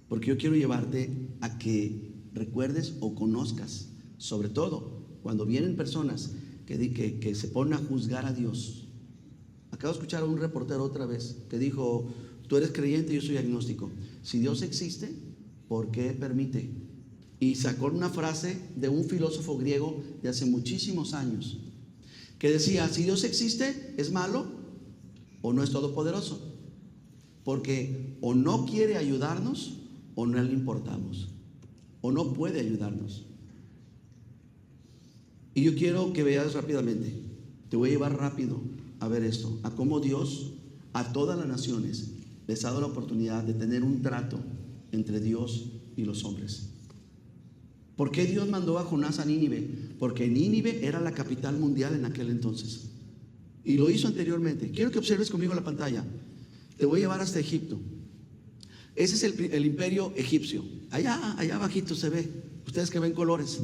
Porque yo quiero llevarte a que recuerdes o conozcas, sobre todo, cuando vienen personas que se ponen a juzgar a Dios. Acabo de escuchar a un reportero otra vez que dijo: tú eres creyente, yo soy agnóstico. Si Dios existe, ¿por qué permite? Y sacó una frase de un filósofo griego de hace muchísimos años, que decía: si Dios existe, ¿es malo o no es todopoderoso? Porque o no quiere ayudarnos o no le importamos, o no puede ayudarnos. Y yo quiero que veas rápidamente, te voy a llevar rápido a ver esto, a cómo Dios a todas las naciones les ha dado la oportunidad de tener un trato entre Dios y los hombres. ¿Por qué Dios mandó a Jonás a Nínive? Porque Nínive era la capital mundial en aquel entonces, y lo hizo anteriormente. Quiero que observes conmigo la pantalla. Te voy a llevar hasta Egipto. Ese es el imperio egipcio. Allá abajito se ve, ustedes que ven colores.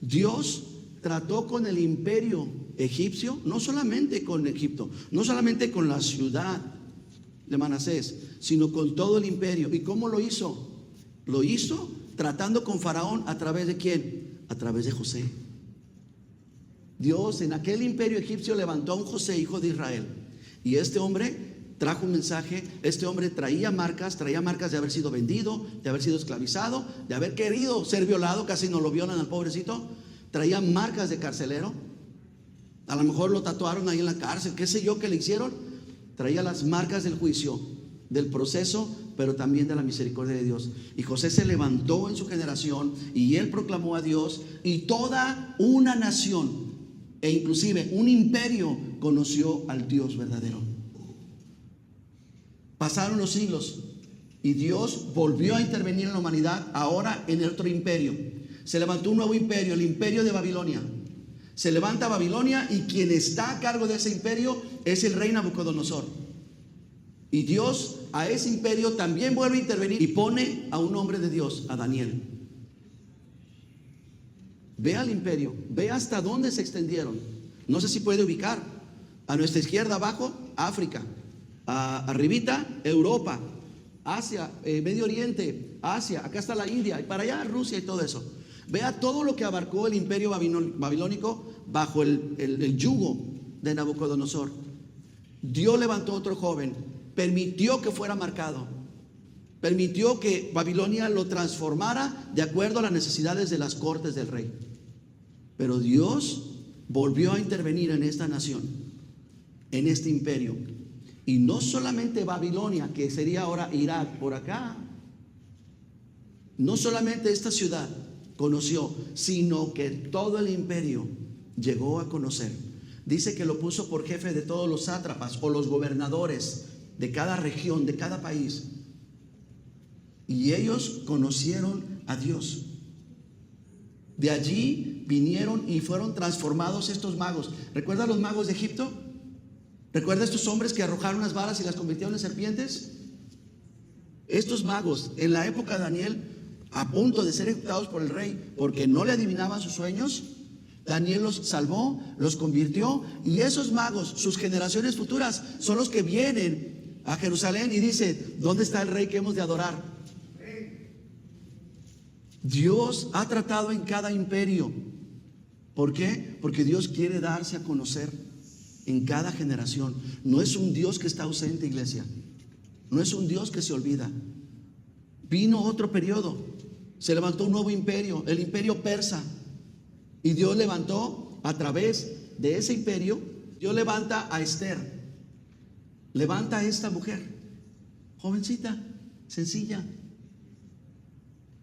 Dios trató con el imperio egipcio, no solamente con Egipto, no solamente con la ciudad de Manasés, sino con todo el imperio. ¿Y cómo lo hizo? Lo hizo tratando con Faraón. ¿A través de quién? A través de José. Dios en aquel imperio egipcio levantó a un José, hijo de Israel, y este hombre trajo un mensaje. Este hombre traía marcas de haber sido vendido, de haber sido esclavizado, de haber querido ser violado, casi no lo violan al pobrecito. Traía marcas de carcelero, a lo mejor lo tatuaron ahí en la cárcel, qué sé yo qué le hicieron. Traía las marcas del juicio, del proceso, pero también de la misericordia de Dios. Y José se levantó en su generación y él proclamó a Dios, y toda una nación e inclusive un imperio conoció al Dios verdadero. Pasaron los siglos y Dios volvió a intervenir en la humanidad, ahora en el otro imperio. Se levantó un nuevo imperio, el imperio de Babilonia. Se levanta Babilonia, y quien está a cargo de ese imperio es el rey Nabucodonosor. Y Dios a ese imperio también vuelve a intervenir y pone a un hombre de Dios, a Daniel. Ve al imperio, ve hasta dónde se extendieron. No sé si puede ubicar. A nuestra izquierda abajo, África. Arribita, Europa, Asia, Medio Oriente, Asia, acá está la India, y para allá Rusia y todo eso. Vea todo lo que abarcó el imperio babilónico bajo el yugo de Nabucodonosor. Dios levantó otro joven, permitió que fuera marcado, permitió que Babilonia lo transformara de acuerdo a las necesidades de las cortes del rey. Pero Dios volvió a intervenir en esta nación, en este imperio. Y no solamente Babilonia, que sería ahora Irak por acá, no solamente esta ciudad conoció, sino que todo el imperio llegó a conocer. Dice que lo puso por jefe de todos los sátrapas o los gobernadores de cada región, de cada país. Y ellos conocieron a Dios. De allí vinieron y fueron transformados estos magos. ¿Recuerdan los magos de Egipto? ¿Recuerda estos hombres que arrojaron las varas y las convirtieron en serpientes? Estos magos, en la época de Daniel, a punto de ser ejecutados por el rey, porque no le adivinaban sus sueños, Daniel los salvó, los convirtió. Y esos magos, sus generaciones futuras, son los que vienen a Jerusalén y dicen: ¿dónde está el rey que hemos de adorar? Dios ha tratado en cada imperio. ¿Por qué? Porque Dios quiere darse a conocer en cada generación. No es un Dios que está ausente, iglesia. No es un Dios que se olvida. Vino otro periodo, se levantó un nuevo imperio, el imperio persa. Y Dios levantó a través de ese imperio, Dios levanta a Esther. Levanta a esta mujer, jovencita, sencilla.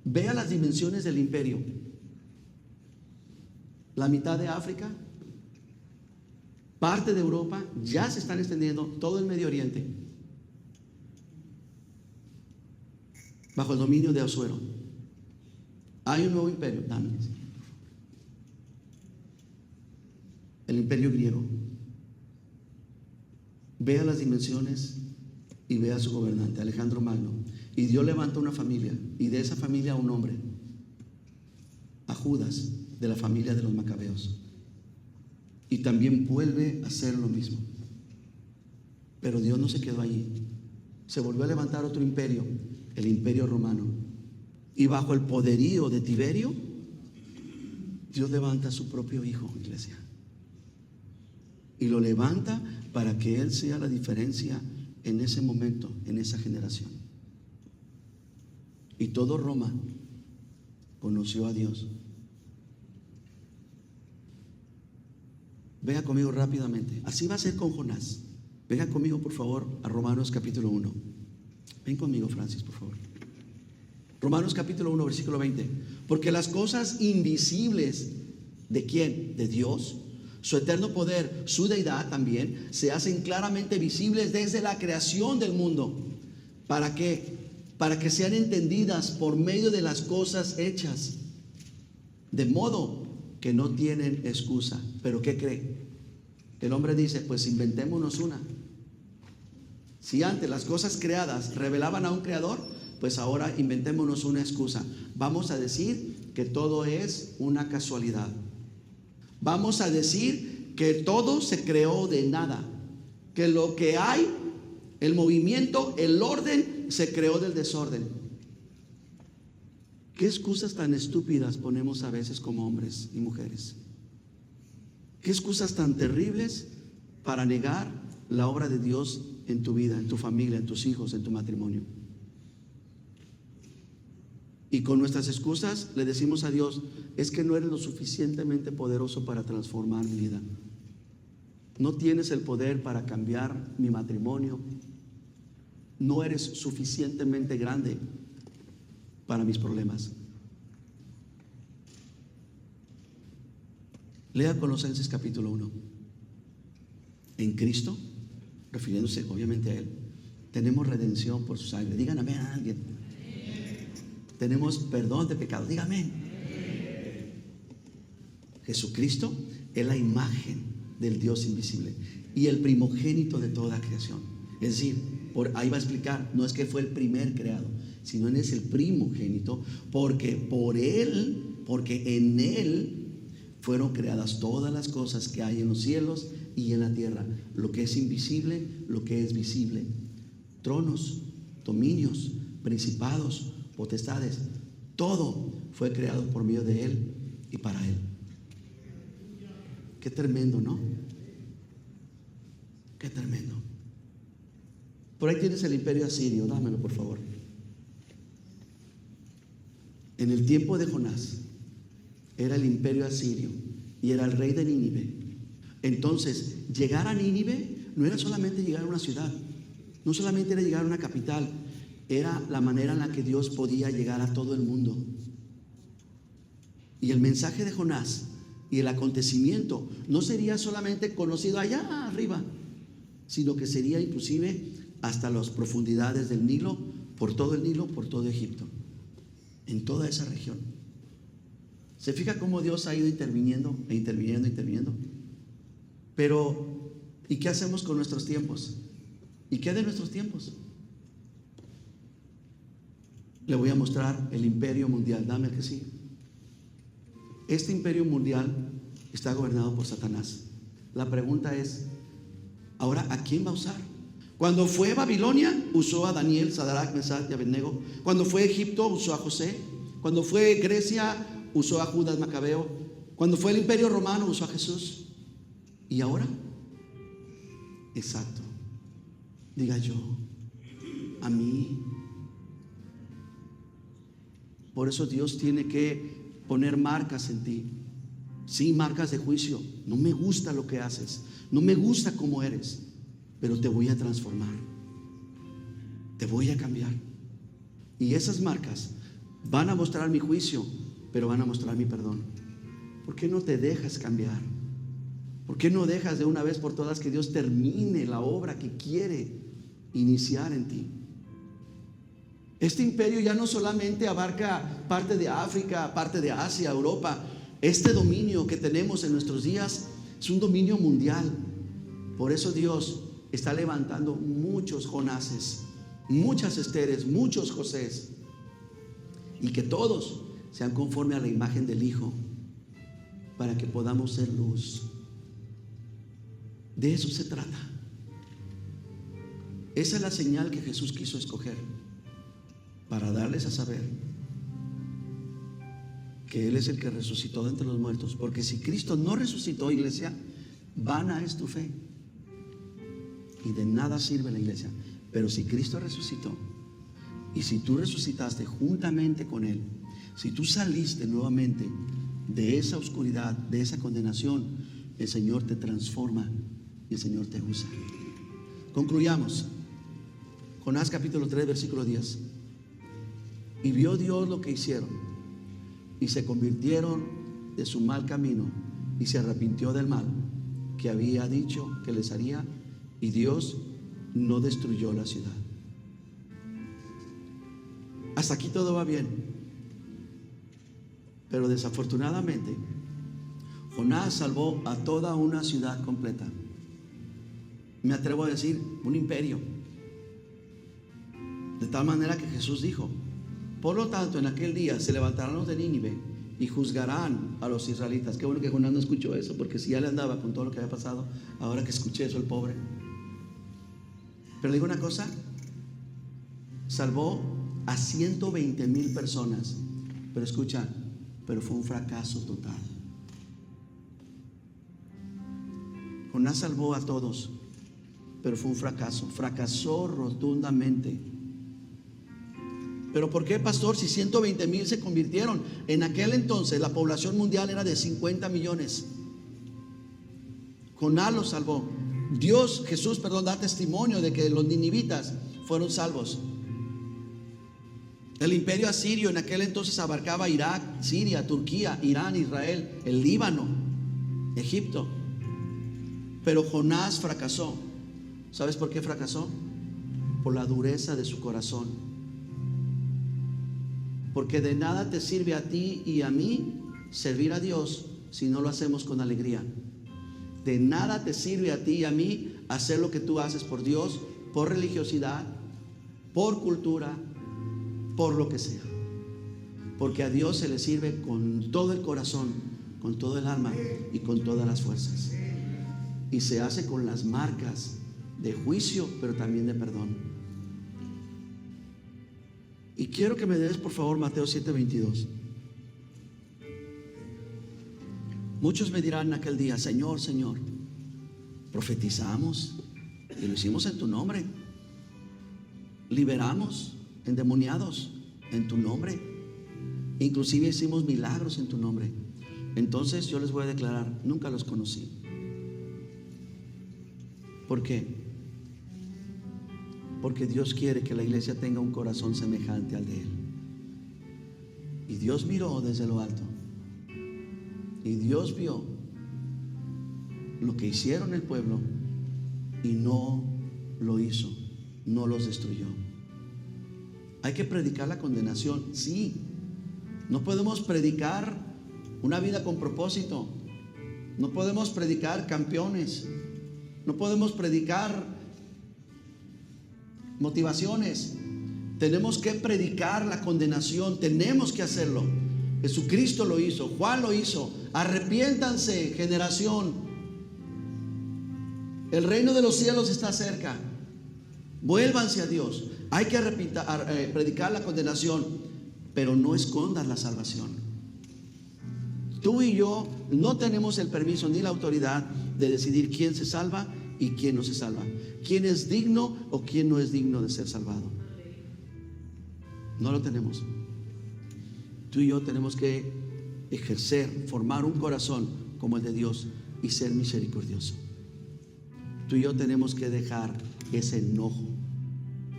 Vea las dimensiones del imperio. La mitad de África, parte de Europa, ya se están extendiendo todo el Medio Oriente bajo el dominio de Asuero. Hay un nuevo imperio, el imperio griego. Vea las dimensiones y vea a su gobernante, Alejandro Magno. Y Dios levanta una familia, y de esa familia un hombre, a Judas, de la familia de los Macabeos. Y también vuelve a hacer lo mismo. Pero Dios no se quedó allí. Se volvió a levantar otro imperio, el imperio romano. Y bajo el poderío de Tiberio, Dios levanta a su propio hijo, iglesia. Y lo levanta para que Él sea la diferencia en ese momento, en esa generación. Y todo Roma conoció a Dios. Venga conmigo rápidamente. Así va a ser con Jonás. Venga conmigo, por favor, a Romanos capítulo 1. Ven conmigo, Francis, por favor. Romanos capítulo 1, versículo 20. Porque las cosas invisibles, ¿de quién? De Dios. Su eterno poder, su deidad también, se hacen claramente visibles desde la creación del mundo. ¿Para qué? Para que sean entendidas por medio de las cosas hechas. De modo que no tienen excusa. ¿Pero qué cree? El hombre dice, pues inventémonos una. Si antes las cosas creadas revelaban a un creador, pues ahora inventémonos una excusa. Vamos a decir que todo es una casualidad. Vamos a decir que todo se creó de nada. Que lo que hay, el movimiento, el orden, se creó del desorden. ¿Qué excusas tan estúpidas ponemos a veces como hombres y mujeres? ¿Qué excusas tan terribles para negar la obra de Dios en tu vida, en tu familia, en tus hijos, en tu matrimonio? Y con nuestras excusas le decimos a Dios, es que no eres lo suficientemente poderoso para transformar mi vida. No tienes el poder para cambiar mi matrimonio. No eres suficientemente grande para mis problemas. Lea Colosenses capítulo 1. En Cristo, refiriéndose obviamente a Él, tenemos redención por su sangre. Digan amén a alguien. Tenemos perdón de pecados. Dígame. Jesucristo es la imagen del Dios invisible y el primogénito de toda creación. Es decir, ahí va a explicar, no es que fue el primer creado, sino Él es el primogénito, porque por Él, porque en Él fueron creadas todas las cosas que hay en los cielos y en la tierra, lo que es invisible, lo que es visible, tronos, dominios, principados, potestades, todo fue creado por medio de Él y para Él. Qué tremendo, ¿no? Qué tremendo. Por ahí tienes el imperio asirio, dámelo por favor. En el tiempo de Jonás era el imperio asirio y era el rey de Nínive. Entonces, llegar a Nínive no era solamente llegar a una ciudad, no solamente era llegar a una capital, era la manera en la que Dios podía llegar a todo el mundo. Y el mensaje de Jonás y el acontecimiento no sería solamente conocido allá arriba, sino que sería inclusive hasta las profundidades del Nilo, por todo el Nilo, por todo Egipto, en toda esa región. ¿Se fija cómo Dios ha ido interviniendo e interviniendo, interviniendo? Pero, ¿y qué hacemos con nuestros tiempos? ¿Y qué de nuestros tiempos? Le voy a mostrar el imperio mundial. Dame el que sigue. Este imperio mundial está gobernado por Satanás. La pregunta es, ¿ahora a quién va a usar? Cuando fue Babilonia, usó a Daniel, Sadrach, Mesach y Abednego. Cuando fue Egipto, usó a José. Cuando fue Grecia, usó a Judas Macabeo. Cuando fue el imperio romano, usó a Jesús. ¿Y ahora? Exacto. Diga yo, a mí. Por eso Dios tiene que poner marcas en ti. Sí, marcas de juicio. No me gusta lo que haces. No me gusta cómo eres. Pero te voy a transformar. Te voy a cambiar. Y esas marcas van a mostrar mi juicio, pero van a mostrar mi perdón. ¿Por qué no te dejas cambiar? ¿Por qué no dejas de una vez por todas que Dios termine la obra que quiere iniciar en ti? Este imperio ya no solamente abarca parte de África, parte de Asia, Europa. Este dominio que tenemos en nuestros días es un dominio mundial. Por eso Dios está levantando muchos Jonases, muchas Esteres, muchos Josés, y que todos sean conforme a la imagen del Hijo, para que podamos ser luz. De eso se trata. Esa es la señal que Jesús quiso escoger, para darles a saber que Él es el que resucitó de entre los muertos. Porque si Cristo no resucitó, iglesia, vana es tu fe y de nada sirve la iglesia. Pero si Cristo resucitó, y si tú resucitaste juntamente con Él, si tú saliste nuevamente de esa oscuridad, de esa condenación, el Señor te transforma y el Señor te usa. Concluyamos. Jonás capítulo 3 versículo 10. Y vio Dios lo que hicieron, y se convirtieron de su mal camino, y se arrepintió del mal que había dicho que les haría, y Dios no destruyó la ciudad. Hasta aquí todo va bien, pero desafortunadamente Jonás salvó a toda una ciudad completa. Me atrevo a decir, un imperio. De tal manera que Jesús dijo: por lo tanto, en aquel día se levantarán los de Nínive y juzgarán a los israelitas. Qué bueno que Jonás no escuchó eso, porque si ya le andaba con todo lo que había pasado, ahora que escuché eso, el pobre. Pero le digo una cosa: salvó a 120,000 personas. Pero escucha, pero fue un fracaso total. Jonás salvó a todos, pero fue un fracaso. Fracasó rotundamente. ¿Pero por qué, pastor? Si 120,000 se convirtieron. En aquel entonces la población mundial era de 50 millones. Jonás los salvó. Jesús, da testimonio de que los ninivitas fueron salvos. El imperio asirio en aquel entonces abarcaba Irak, Siria, Turquía, Irán, Israel, el Líbano, Egipto. Pero Jonás fracasó. ¿Sabes por qué fracasó? Por la dureza de su corazón. Porque de nada te sirve a ti y a mí servir a Dios si no lo hacemos con alegría. De nada te sirve a ti y a mí hacer lo que tú haces por Dios, por religiosidad, por cultura, por lo que sea. Porque a Dios se le sirve con todo el corazón, con todo el alma y con todas las fuerzas. Y se hace con las marcas de juicio, pero también de perdón. Y quiero que me des, por favor, Mateo 7:22. Muchos me dirán en aquel día: Señor, Señor, profetizamos y lo hicimos en tu nombre, liberamos endemoniados en tu nombre, inclusive hicimos milagros en tu nombre. Entonces yo les voy a declarar: nunca los conocí. ¿Por qué? Porque Dios quiere que la iglesia tenga un corazón semejante al de Él. Y Dios miró desde lo alto, y Dios vio lo que hicieron el pueblo, y no lo hizo, no los destruyó. Hay que predicar la condenación, sí. No podemos predicar una vida con propósito. No podemos predicar campeones. No podemos predicar motivaciones. Tenemos que predicar la condenación. Tenemos que hacerlo. Jesucristo lo hizo, Juan lo hizo. Arrepiéntanse, generación. El reino de los cielos está cerca. Vuélvanse a Dios. Hay que predicar la condenación, pero no escondas la salvación. Tú y yo no tenemos el permiso ni la autoridad de decidir quién se salva y quién no se salva, quién es digno o quién no es digno de ser salvado. No lo tenemos. Tú y yo tenemos que ejercer, formar un corazón como el de Dios y ser misericordioso. Tú y yo tenemos que dejar ese enojo,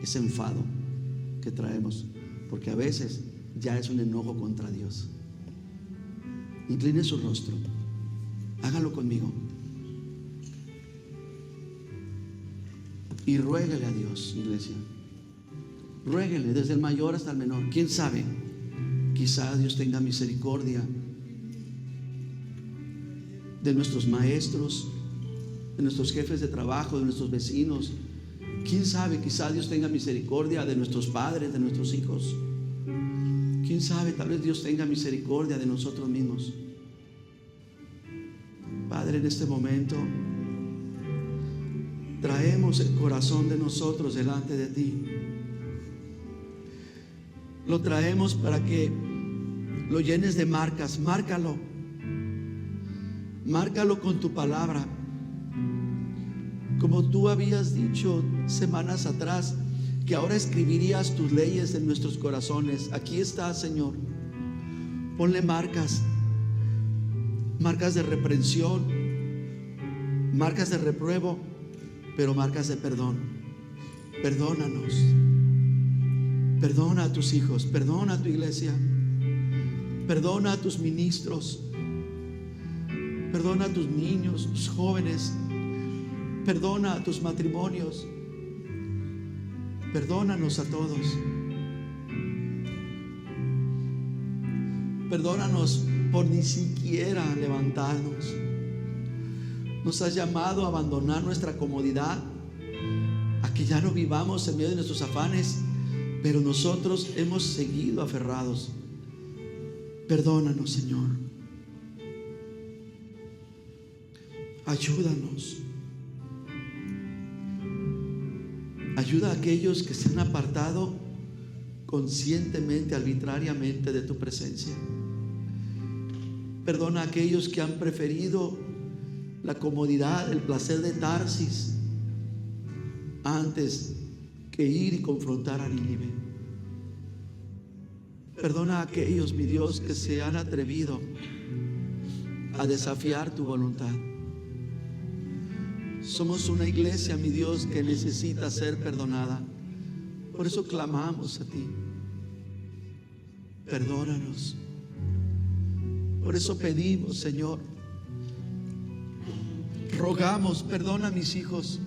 ese enfado que traemos, porque a veces ya es un enojo contra Dios. Incline su rostro, hágalo conmigo y ruéguele a Dios, iglesia. Ruéguele desde el mayor hasta el menor. ¿Quién sabe? Quizá Dios tenga misericordia de nuestros maestros, de nuestros jefes de trabajo, de nuestros vecinos. ¿Quién sabe? Quizá Dios tenga misericordia de nuestros padres, de nuestros hijos. ¿Quién sabe? Tal vez Dios tenga misericordia de nosotros mismos. Padre, en este momento traemos el corazón de nosotros delante de ti. Lo traemos para que lo llenes de marcas. Márcalo con tu palabra, como tú habías dicho semanas atrás, que ahora escribirías tus leyes en nuestros corazones. Aquí está, Señor. Ponle marcas de reprensión, marcas de repruebo, pero marcas de perdón. Perdónanos. Perdona a tus hijos, perdona a tu iglesia, perdona a tus ministros, perdona a tus niños, tus jóvenes, perdona a tus matrimonios, perdónanos a todos. Perdónanos por ni siquiera levantarnos. Nos has llamado a abandonar nuestra comodidad, a que ya no vivamos en medio de nuestros afanes, pero nosotros hemos seguido aferrados. Perdónanos, Señor. Ayúdanos. Ayuda a aquellos que se han apartado conscientemente, arbitrariamente de tu presencia. Perdona a aquellos que han preferido la comodidad, el placer de Tarsis antes que ir y confrontar a Nínive. Perdona a aquellos, mi Dios, que se han atrevido a desafiar tu voluntad. Somos una iglesia, mi Dios, que necesita ser perdonada. Por eso clamamos a ti. Perdónanos. Por eso pedimos, Señor, rogamos, perdona a mis hijos.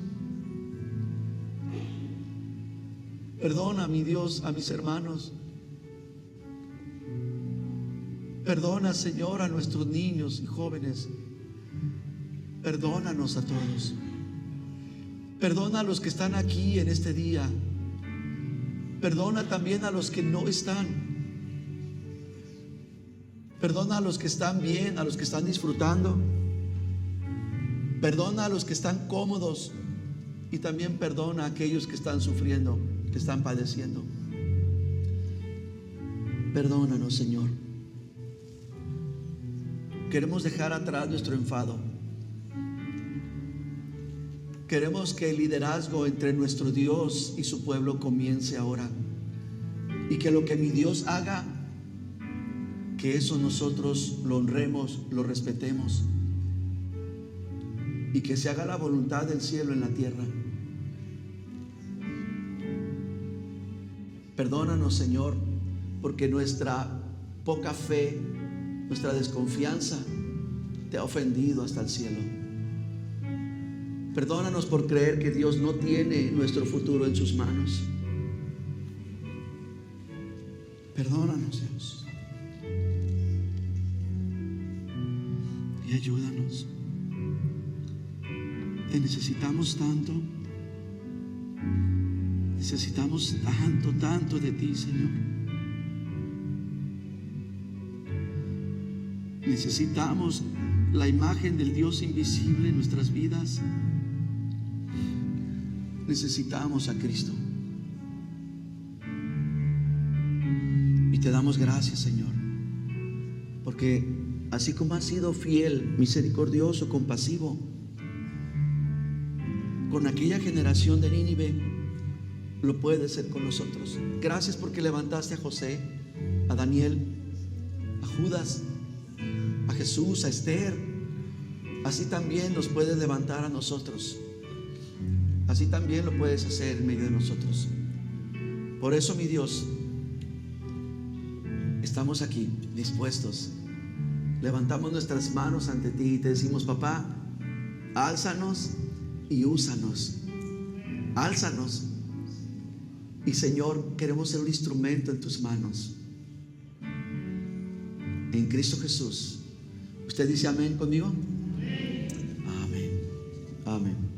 Perdona, mi Dios, a mis hermanos. Perdona, Señor, a nuestros niños y jóvenes. Perdónanos a todos. Perdona a los que están aquí en este día. Perdona también a los que no están. Perdona a los que están bien, a los que están disfrutando. Perdona a los que están cómodos. Y también perdona a aquellos que están sufriendo, que están padeciendo. Perdónanos, Señor. Queremos dejar atrás nuestro enfado. Queremos que el liderazgo entre nuestro Dios y su pueblo comience ahora. Y que lo que mi Dios haga, que eso nosotros lo honremos, lo respetemos. Y que se haga la voluntad del cielo en la tierra. Perdónanos, Señor, porque nuestra poca fe, nuestra desconfianza te ha ofendido hasta el cielo. Perdónanos por creer que Dios no tiene nuestro futuro en sus manos. Perdónanos, Dios. Y ayúdanos. Te necesitamos tanto. Necesitamos tanto, tanto de ti, Señor. Necesitamos la imagen del Dios invisible en nuestras vidas. Necesitamos a Cristo. Y te damos gracias, Señor, porque así como has sido fiel, misericordioso, compasivo con aquella generación de Nínive, lo puedes ser con nosotros. Gracias porque levantaste a José, a Daniel, a Judas, a Jesús, a Esther. Así también nos puedes levantar a nosotros. Así también lo puedes hacer en medio de nosotros. Por eso, mi Dios, estamos aquí dispuestos. Levantamos nuestras manos ante ti y te decimos: papá, álzanos y úsanos. Álzanos. Y Señor, queremos ser un instrumento en tus manos. En Cristo Jesús. ¿Usted dice amén conmigo? Amén. Amén.